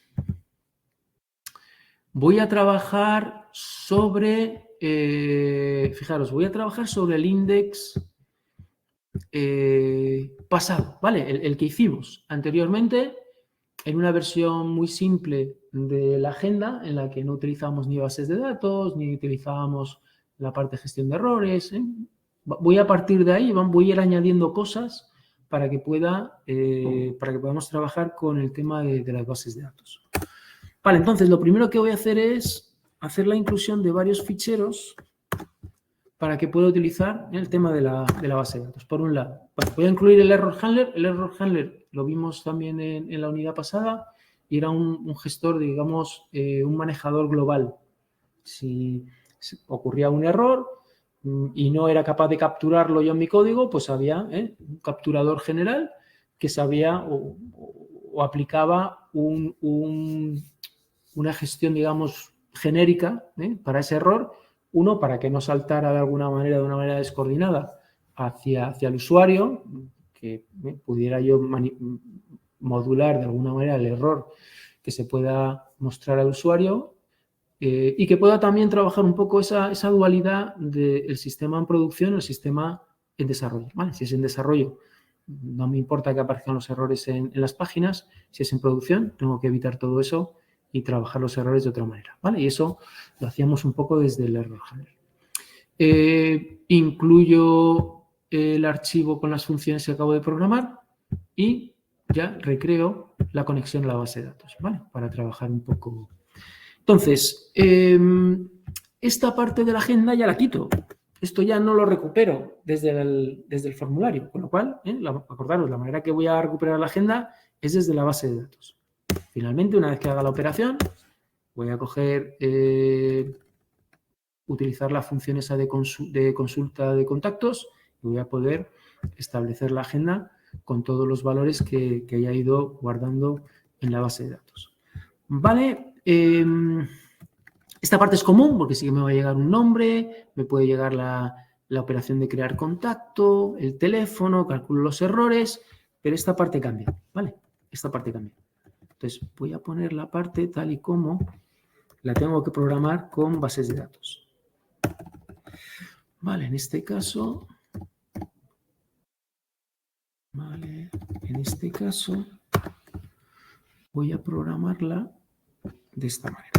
voy a trabajar sobre, fijaros, voy a trabajar sobre el index pasado, ¿vale? El que hicimos anteriormente en una versión muy simple de la agenda en la que no utilizábamos ni bases de datos, ni utilizábamos la parte de gestión de errores. Voy a partir de ahí, voy a ir añadiendo cosas para que podamos trabajar con el tema de las bases de datos. Vale, entonces lo primero que voy a hacer es hacer la inclusión de varios ficheros para que pueda utilizar el tema de la base de datos. Por un lado, voy a incluir el error handler. El error handler lo vimos también en la unidad pasada y era un gestor, digamos, un manejador global. Si ocurría un error y no era capaz de capturarlo yo en mi código, pues había un capturador general que sabía o aplicaba una gestión, digamos, genérica para ese error Uno, para que no saltara de alguna manera, de una manera descoordinada, hacia el usuario, que pudiera yo modular de alguna manera el error que se pueda mostrar al usuario y que pueda también trabajar un poco esa dualidad del sistema en producción y el sistema en desarrollo. ¿Vale? Si es en desarrollo, no me importa que aparezcan los errores en las páginas. Si es en producción, tengo que evitar todo eso y trabajar los errores de otra manera. ¿Vale? Y eso lo hacíamos un poco desde el Error Handler. Incluyo el archivo con las funciones que acabo de programar y ya recreo la conexión a la base de datos, ¿vale? Para trabajar un poco. Entonces, esta parte de la agenda ya la quito. Esto ya no lo recupero desde el formulario, con lo cual, acordaros, la manera que voy a recuperar la agenda es desde la base de datos. Finalmente, una vez que haga la operación, voy a coger, utilizar la función esa de consulta de contactos y voy a poder establecer la agenda con todos los valores que haya ido guardando en la base de datos. Vale, esta parte es común porque sí que me va a llegar un nombre, me puede llegar la operación de crear contacto, el teléfono, calculo los errores, pero esta parte cambia, ¿vale? Esta parte cambia. Entonces, voy a poner la parte tal y como la tengo que programar con bases de datos. Vale, en este caso... Vale, en este caso voy a programarla de esta manera.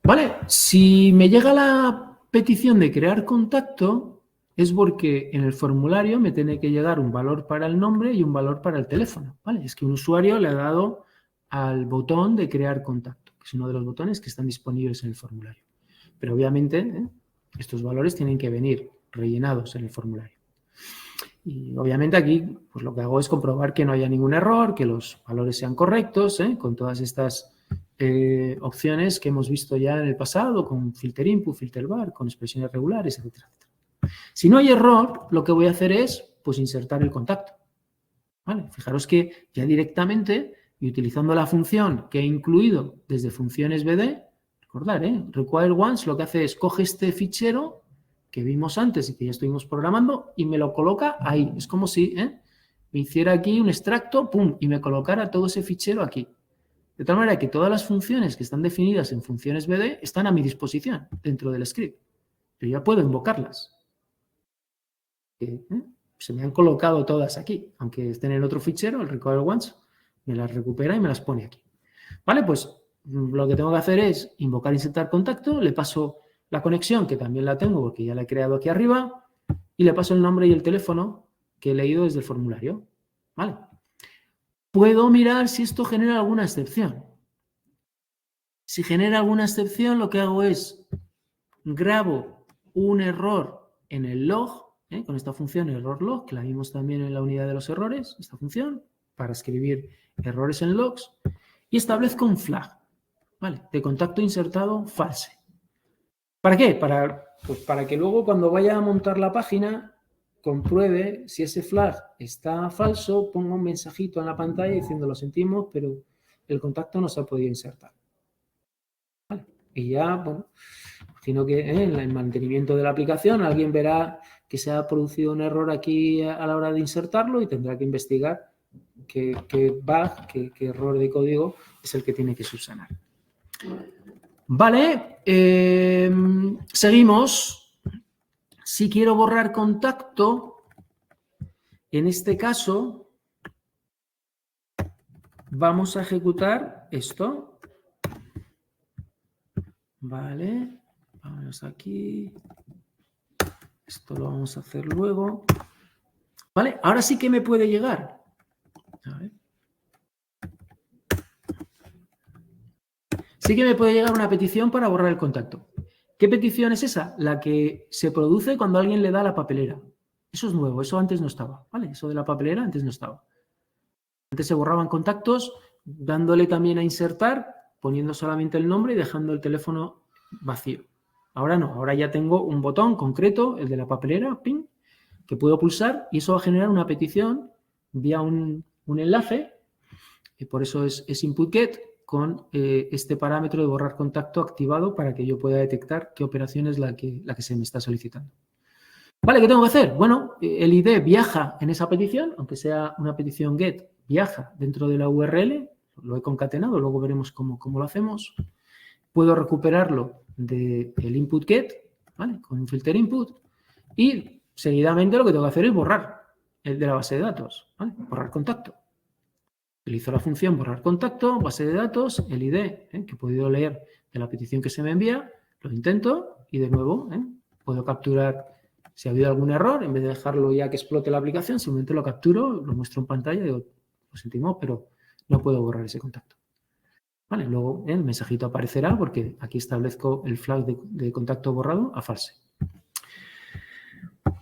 Vale, si me llega la petición de crear contacto es porque en el formulario me tiene que llegar un valor para el nombre y un valor para el teléfono. Vale, es que un usuario le ha dado al botón de crear contacto, que es uno de los botones que están disponibles en el formulario. Pero obviamente estos valores tienen que venir rellenados en el formulario. Y obviamente aquí pues lo que hago es comprobar que no haya ningún error, que los valores sean correctos, con todas estas opciones que hemos visto ya en el pasado, con filter input, filter bar, con expresiones regulares, etcétera, etcétera. Si no hay error, lo que voy a hacer es pues insertar el contacto. ¿Vale? Fijaros que ya directamente y utilizando la función que he incluido desde funciones BD, recordar, require once lo que hace es coge este fichero que vimos antes y que ya estuvimos programando y me lo coloca ahí. Es como si me hiciera aquí un extracto, pum, y me colocara todo ese fichero aquí. De tal manera que todas las funciones que están definidas en funciones BD están a mi disposición dentro del script. Yo ya puedo invocarlas. Se me han colocado todas aquí. Aunque estén en otro fichero, el require once me las recupera y me las pone aquí. Vale, pues lo que tengo que hacer es invocar, insertar contacto, le paso la conexión, que también la tengo porque ya la he creado aquí arriba, y le paso el nombre y el teléfono que he leído desde el formulario. ¿Vale? Puedo mirar si esto genera alguna excepción. Si genera alguna excepción, lo que hago es grabo un error en el log, con esta función error log, que la vimos también en la unidad de los errores, esta función, para escribir errores en logs, y establezco un flag, ¿vale? De contacto insertado false. ¿Para qué? Pues para que luego cuando vaya a montar la página compruebe si ese flag está falso, ponga un mensajito en la pantalla diciendo lo sentimos, pero el contacto no se ha podido insertar. ¿Vale? Y ya, bueno, imagino que en el mantenimiento de la aplicación alguien verá que se ha producido un error aquí a la hora de insertarlo y tendrá que investigar qué bug, qué error de código es el que tiene que subsanar. Vale, seguimos. Si quiero borrar contacto, en este caso, vamos a ejecutar esto. Vale, vamos aquí. Esto lo vamos a hacer luego. Vale, ahora sí que me puede llegar. A ver. Sí que me puede llegar una petición para borrar el contacto. ¿Qué petición es esa? La que se produce cuando alguien le da la papelera. Eso es nuevo, eso antes no estaba, ¿vale? Eso de la papelera antes no estaba. Antes se borraban contactos dándole también a insertar, poniendo solamente el nombre y dejando el teléfono vacío. Ahora no, ahora ya tengo un botón concreto, el de la papelera, ping, que puedo pulsar y eso va a generar una petición vía un enlace, y por eso es input get, con este parámetro de borrar contacto activado para que yo pueda detectar qué operación es la que se me está solicitando. Vale, ¿qué tengo que hacer? Bueno, el ID viaja en esa petición, aunque sea una petición GET, viaja dentro de la URL, lo he concatenado, luego veremos cómo lo hacemos. Puedo recuperarlo del input GET, ¿vale? Con un filter input, y seguidamente lo que tengo que hacer es borrar el de la base de datos, ¿vale? Borrar contacto. Utilizo la función borrar contacto, base de datos, el ID que he podido leer de la petición que se me envía, lo intento y de nuevo puedo capturar si ha habido algún error, en vez de dejarlo ya que explote la aplicación, simplemente lo capturo, lo muestro en pantalla y digo, lo sentimos, pero no puedo borrar ese contacto. Vale, luego el mensajito aparecerá porque aquí establezco el flag de contacto borrado a false.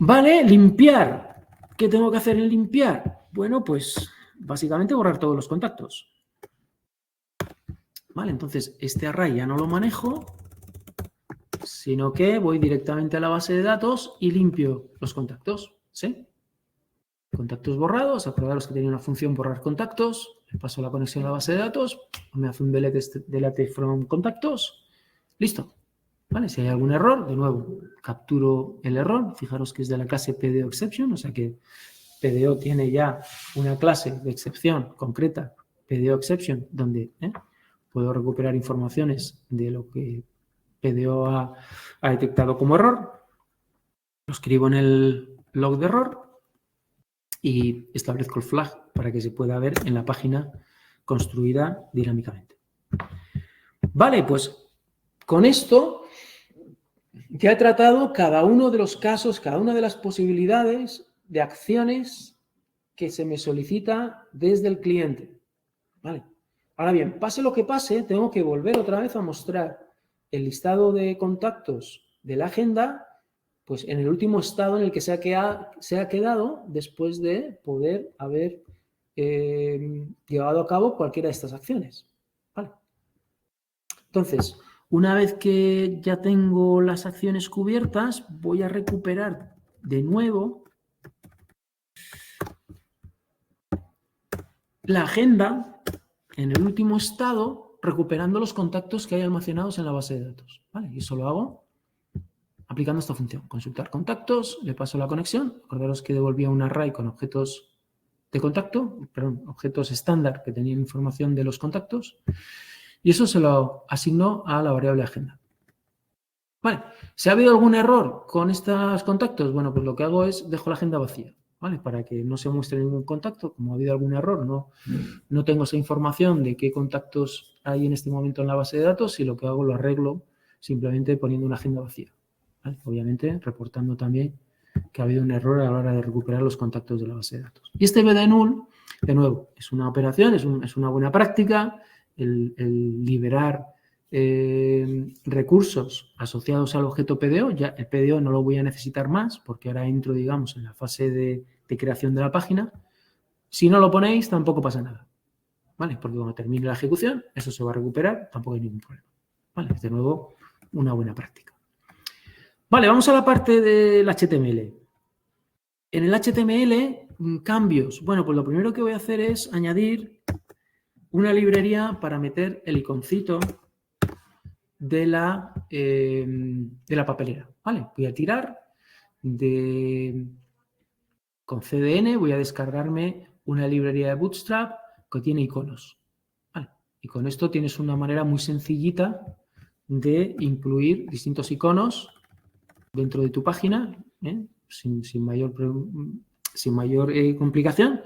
Vale, limpiar. ¿Qué tengo que hacer en limpiar? Bueno, pues básicamente borrar todos los contactos. Vale, entonces este array ya no lo manejo, sino que voy directamente a la base de datos y limpio los contactos. ¿Sí? Contactos borrados, acordaros que tenía una función borrar contactos, le paso la conexión a la base de datos, me hace un delete from contactos, listo. ¿Vale? Si hay algún error, de nuevo, capturo el error, fijaros que es de la clase PDO exception, o sea que PDO tiene ya una clase de excepción concreta, PDO exception, donde puedo recuperar informaciones de lo que PDO ha detectado como error, lo escribo en el log de error y establezco el flag para que se pueda ver en la página construida dinámicamente. Vale, pues con esto ya he tratado cada uno de los casos, cada una de las posibilidades de acciones que se me solicita desde el cliente. Vale. Ahora bien, pase lo que pase, tengo que volver otra vez a mostrar el listado de contactos de la agenda, pues en el último estado en el que se ha quedado después de poder haber llevado a cabo cualquiera de estas acciones. ¿Vale? Entonces, una vez que ya tengo las acciones cubiertas, voy a recuperar de nuevo la agenda en el último estado, recuperando los contactos que hay almacenados en la base de datos. ¿Vale? Y eso lo hago aplicando esta función. Consultar contactos, le paso la conexión. Acordaros que devolvía un array con objetos de contacto, perdón, objetos estándar que tenían información de los contactos. Y eso se lo asignó a la variable agenda. Vale, si ha habido algún error con estos contactos, bueno, pues lo que hago es dejo la agenda vacía, ¿vale? Para que no se muestre ningún contacto. Como ha habido algún error, no tengo esa información de qué contactos hay en este momento en la base de datos y lo que hago lo arreglo simplemente poniendo una agenda vacía. ¿Vale? Obviamente, reportando también que ha habido un error a la hora de recuperar los contactos de la base de datos. Y este BDNull, de nuevo, es una operación, es una buena práctica, el liberar recursos asociados al objeto PDO. Ya el PDO no lo voy a necesitar más porque ahora entro, digamos, en la fase de creación de la página. Si no lo ponéis, tampoco pasa nada. ¿Vale? Porque cuando termine la ejecución, eso se va a recuperar, tampoco hay ningún problema. ¿Vale? De nuevo, una buena práctica. Vale, vamos a la parte del HTML. En el HTML, cambios. Bueno, pues lo primero que voy a hacer es añadir una librería para meter el iconcito de la papelera. ¿Vale? Voy a tirar con CDN, voy a descargarme una librería de Bootstrap que tiene iconos. ¿Vale? Y con esto tienes una manera muy sencillita de incluir distintos iconos dentro de tu página, sin mayor complicación,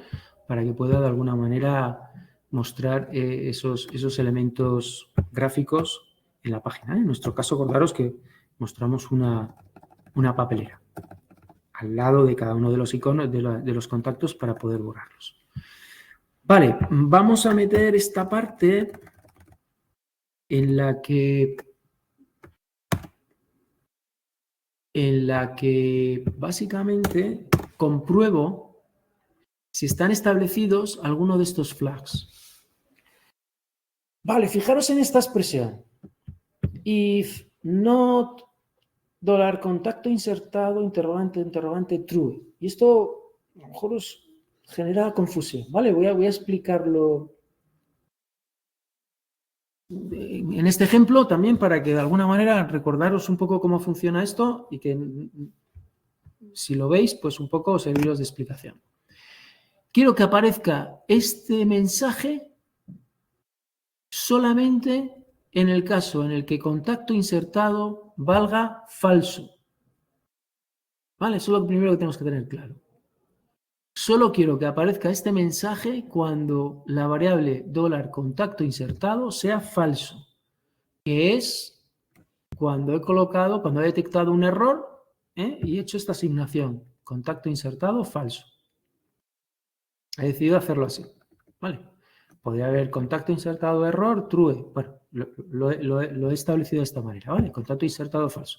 para que pueda de alguna manera mostrar esos elementos gráficos en la página. En nuestro caso, acordaros que mostramos una papelera al lado de cada uno de los iconos de los contactos para poder borrarlos. Vale, vamos a meter esta parte en la que básicamente compruebo si están establecidos alguno de estos flags. Vale, fijaros en esta expresión. If not $contacto insertado, interrogante, true. Y esto a lo mejor os genera confusión. Vale, voy a explicarlo en este ejemplo también para que de alguna manera recordaros un poco cómo funciona esto y que si lo veis, pues un poco serviros de explicación. Quiero que aparezca este mensaje solamente en el caso en el que contacto insertado valga falso. ¿Vale? Eso es lo primero que tenemos que tener claro. Solo quiero que aparezca este mensaje cuando la variable $contacto insertado sea falso, que es cuando he detectado un error y he hecho esta asignación, contacto insertado falso. He decidido hacerlo así. ¿Vale? Podría haber contacto insertado error, true. Bueno, lo he establecido de esta manera, ¿vale? Contacto insertado falso.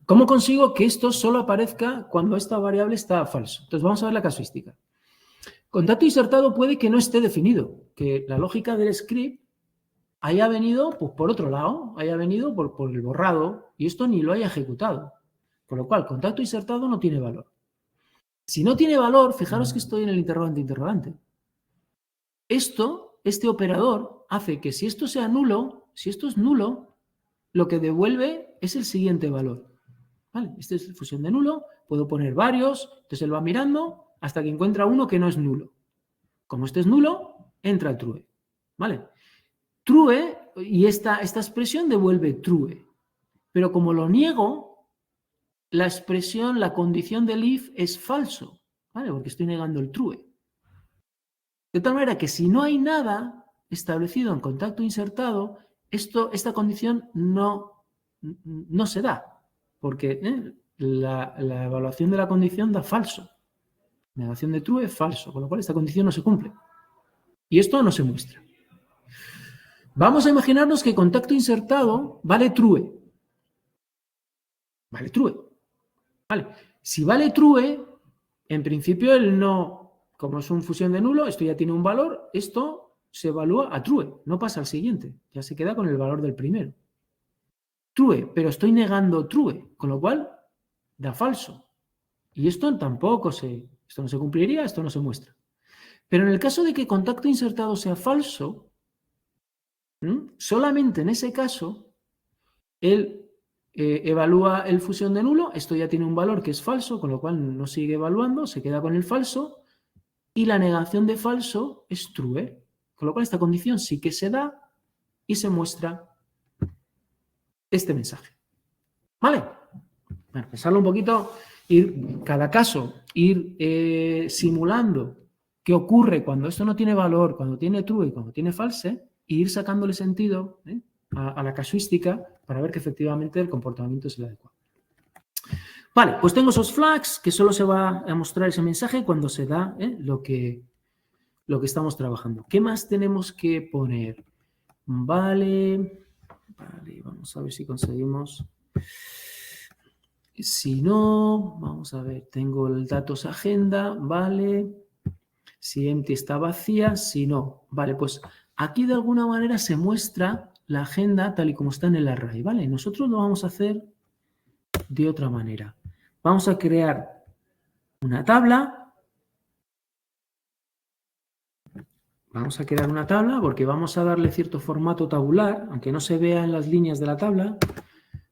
¿Cómo consigo que esto solo aparezca cuando esta variable está falso? Entonces vamos a ver la casuística. Contacto insertado puede que no esté definido, que la lógica del script haya venido pues, por otro lado, haya venido por el borrado y esto ni lo haya ejecutado. Con lo cual, contacto insertado no tiene valor. Si no tiene valor, fijaros que estoy en el interrogante. Este operador hace que si esto sea nulo, si esto es nulo, lo que devuelve es el siguiente valor. ¿Vale? Esta es fusión de nulo, puedo poner varios, entonces él va mirando hasta que encuentra uno que no es nulo. Como este es nulo, entra el true. ¿Vale? True, y esta expresión devuelve true. Pero como lo niego, la expresión, la condición del if es falso. ¿Vale? Porque estoy negando el true. De tal manera que si no hay nada establecido en contacto insertado, esta condición no se da. Porque la evaluación de la condición da falso. Negación de true es falso, con lo cual esta condición no se cumple. Y esto no se muestra. Vamos a imaginarnos que contacto insertado vale true. Vale true. Vale. Si vale true, en principio el no, como es una fusión de nulo, esto ya tiene un valor, esto se evalúa a true, no pasa al siguiente, ya se queda con el valor del primero. True, pero estoy negando true, con lo cual da falso. Y esto tampoco esto no se cumpliría, esto no se muestra. Pero en el caso de que contacto insertado sea falso, solamente en ese caso, él evalúa el fusión de nulo, esto ya tiene un valor que es falso, con lo cual no sigue evaluando, se queda con el falso, y la negación de falso es true, con lo cual esta condición sí que se da y se muestra este mensaje. ¿Vale? Bueno, pensarlo un poquito, cada caso, simulando qué ocurre cuando esto no tiene valor, cuando tiene true y cuando tiene false, e ir sacándole sentido a la casuística para ver que efectivamente el comportamiento es el adecuado. Vale, pues tengo esos flags que solo se va a mostrar ese mensaje cuando se da lo que estamos trabajando. ¿Qué más tenemos que poner? Vale, vamos a ver si conseguimos. Si no, vamos a ver, tengo el datos agenda, vale. Si empty está vacía, si no, vale, pues aquí de alguna manera se muestra la agenda tal y como está en el array, ¿vale? Nosotros lo vamos a hacer de otra manera. Vamos a crear una tabla. Vamos a crear una tabla porque vamos a darle cierto formato tabular, aunque no se vea en las líneas de la tabla,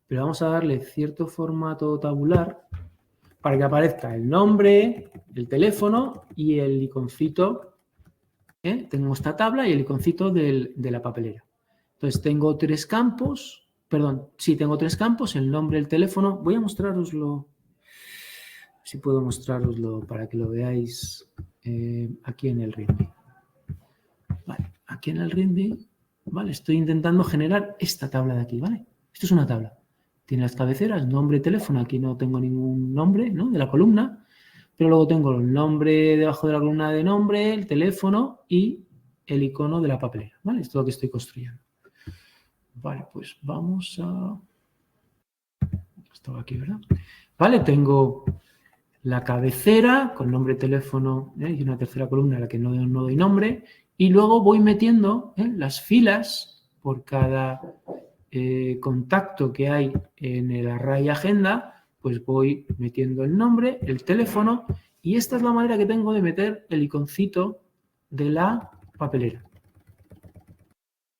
pero vamos a darle cierto formato tabular para que aparezca el nombre, el teléfono y el iconcito. Tengo esta tabla y el iconcito de la papelera. Entonces tengo tres campos, tengo tres campos, el nombre, el teléfono. Voy a mostraroslo, si puedo mostraroslo para que lo veáis aquí en el README. Vale, aquí en el README, vale, estoy intentando generar esta tabla de aquí, ¿vale? Esto es una tabla. Tiene las cabeceras, nombre, teléfono. Aquí no tengo ningún nombre, ¿no? De la columna. Pero luego tengo el nombre debajo de la columna de nombre, el teléfono y el icono de la papelera, ¿vale? Esto es lo que estoy construyendo. Vale, pues vamos a... Estaba aquí, ¿verdad? Vale, tengo la cabecera con nombre, teléfono y una tercera columna a la que no doy nombre. Y luego voy metiendo las filas por cada contacto que hay en el array agenda, pues voy metiendo el nombre, el teléfono, y esta es la manera que tengo de meter el iconcito de la papelera.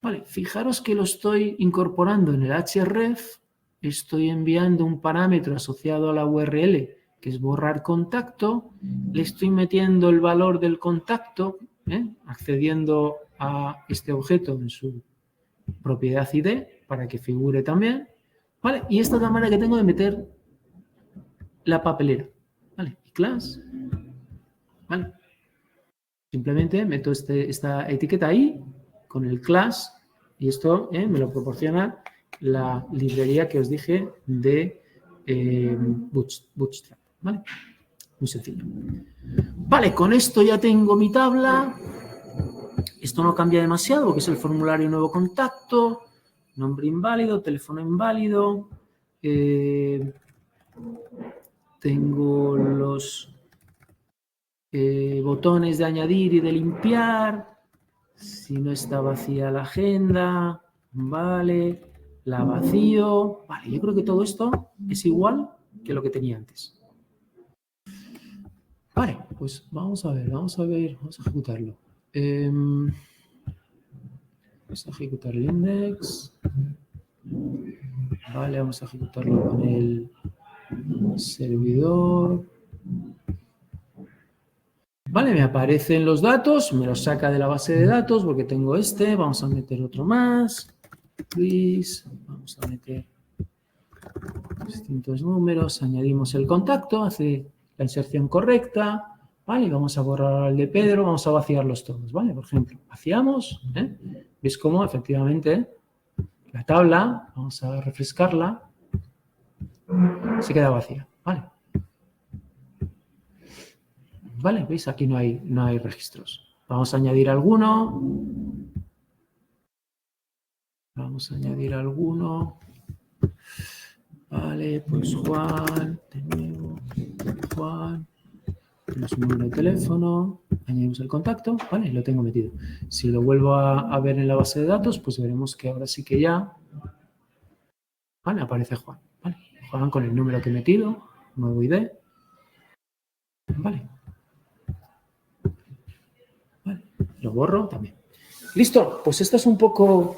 Vale, fijaros que lo estoy incorporando en el href, estoy enviando un parámetro asociado a la URL, que es borrar contacto, le estoy metiendo el valor del contacto, accediendo a este objeto en su propiedad ID, para que figure también, ¿vale? Y esta es la manera que tengo de meter la papelera, ¿vale? Y class, ¿vale? Simplemente meto esta etiqueta ahí, con el class, y esto me lo proporciona la librería que os dije de Bootstrap, ¿vale? Muy sencillo. Vale, con esto ya tengo mi tabla. Esto no cambia demasiado porque es el formulario nuevo contacto, nombre inválido, teléfono inválido. Tengo los botones de añadir y de limpiar. Si no está vacía la agenda, vale, la vacío. Vale, yo creo que todo esto es igual que lo que tenía antes. Vale, pues vamos a vamos a ejecutarlo. Vamos a ejecutar el index. Vale, vamos a ejecutarlo con el servidor. Vale, me aparecen los datos, me los saca de la base de datos porque tengo este. Vamos a meter otro más. Please. Vamos a meter distintos números, añadimos el contacto, hace la inserción correcta, ¿vale? Vamos a borrar el de Pedro, vamos a vaciarlos todos, ¿vale? Por ejemplo, vaciamos, ¿veis cómo efectivamente la tabla, vamos a refrescarla, se queda vacía, ¿vale? ¿Vale? ¿Veis? Aquí no hay registros. Vamos a añadir alguno. Vamos a añadir alguno. Vale, pues Juan, de nuevo, Juan. Tenemos un número de teléfono, añadimos el contacto, ¿vale? Lo tengo metido. Si lo vuelvo a ver en la base de datos, pues veremos que ahora sí que ya, ¿vale? Aparece Juan, ¿vale? Juan con el número que he metido, nuevo ID, ¿vale? ¿Vale? Lo borro también. Listo, pues esto es un poco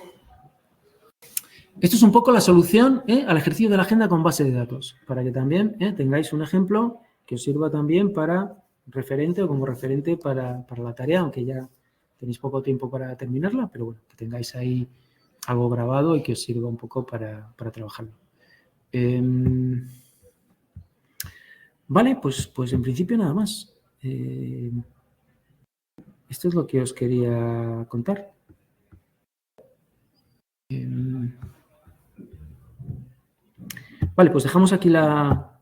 la solución al ejercicio de la agenda con base de datos, para que también tengáis un ejemplo que os sirva también para referente o como referente para la tarea, aunque ya tenéis poco tiempo para terminarla, pero bueno, que tengáis ahí algo grabado y que os sirva un poco para trabajarlo. Vale, pues en principio nada más. Esto es lo que os quería contar. Vale, pues dejamos aquí la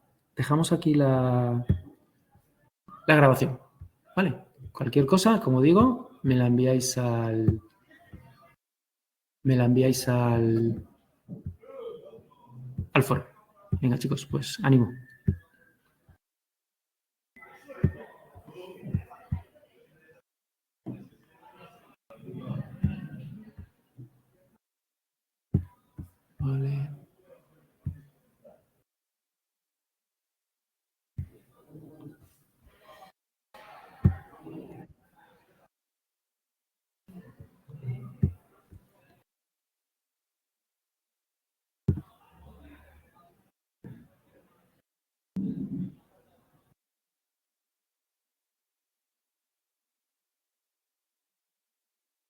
grabación. Vale, cualquier cosa, como digo, me la enviáis al foro. Venga, chicos, pues ánimo. Vale.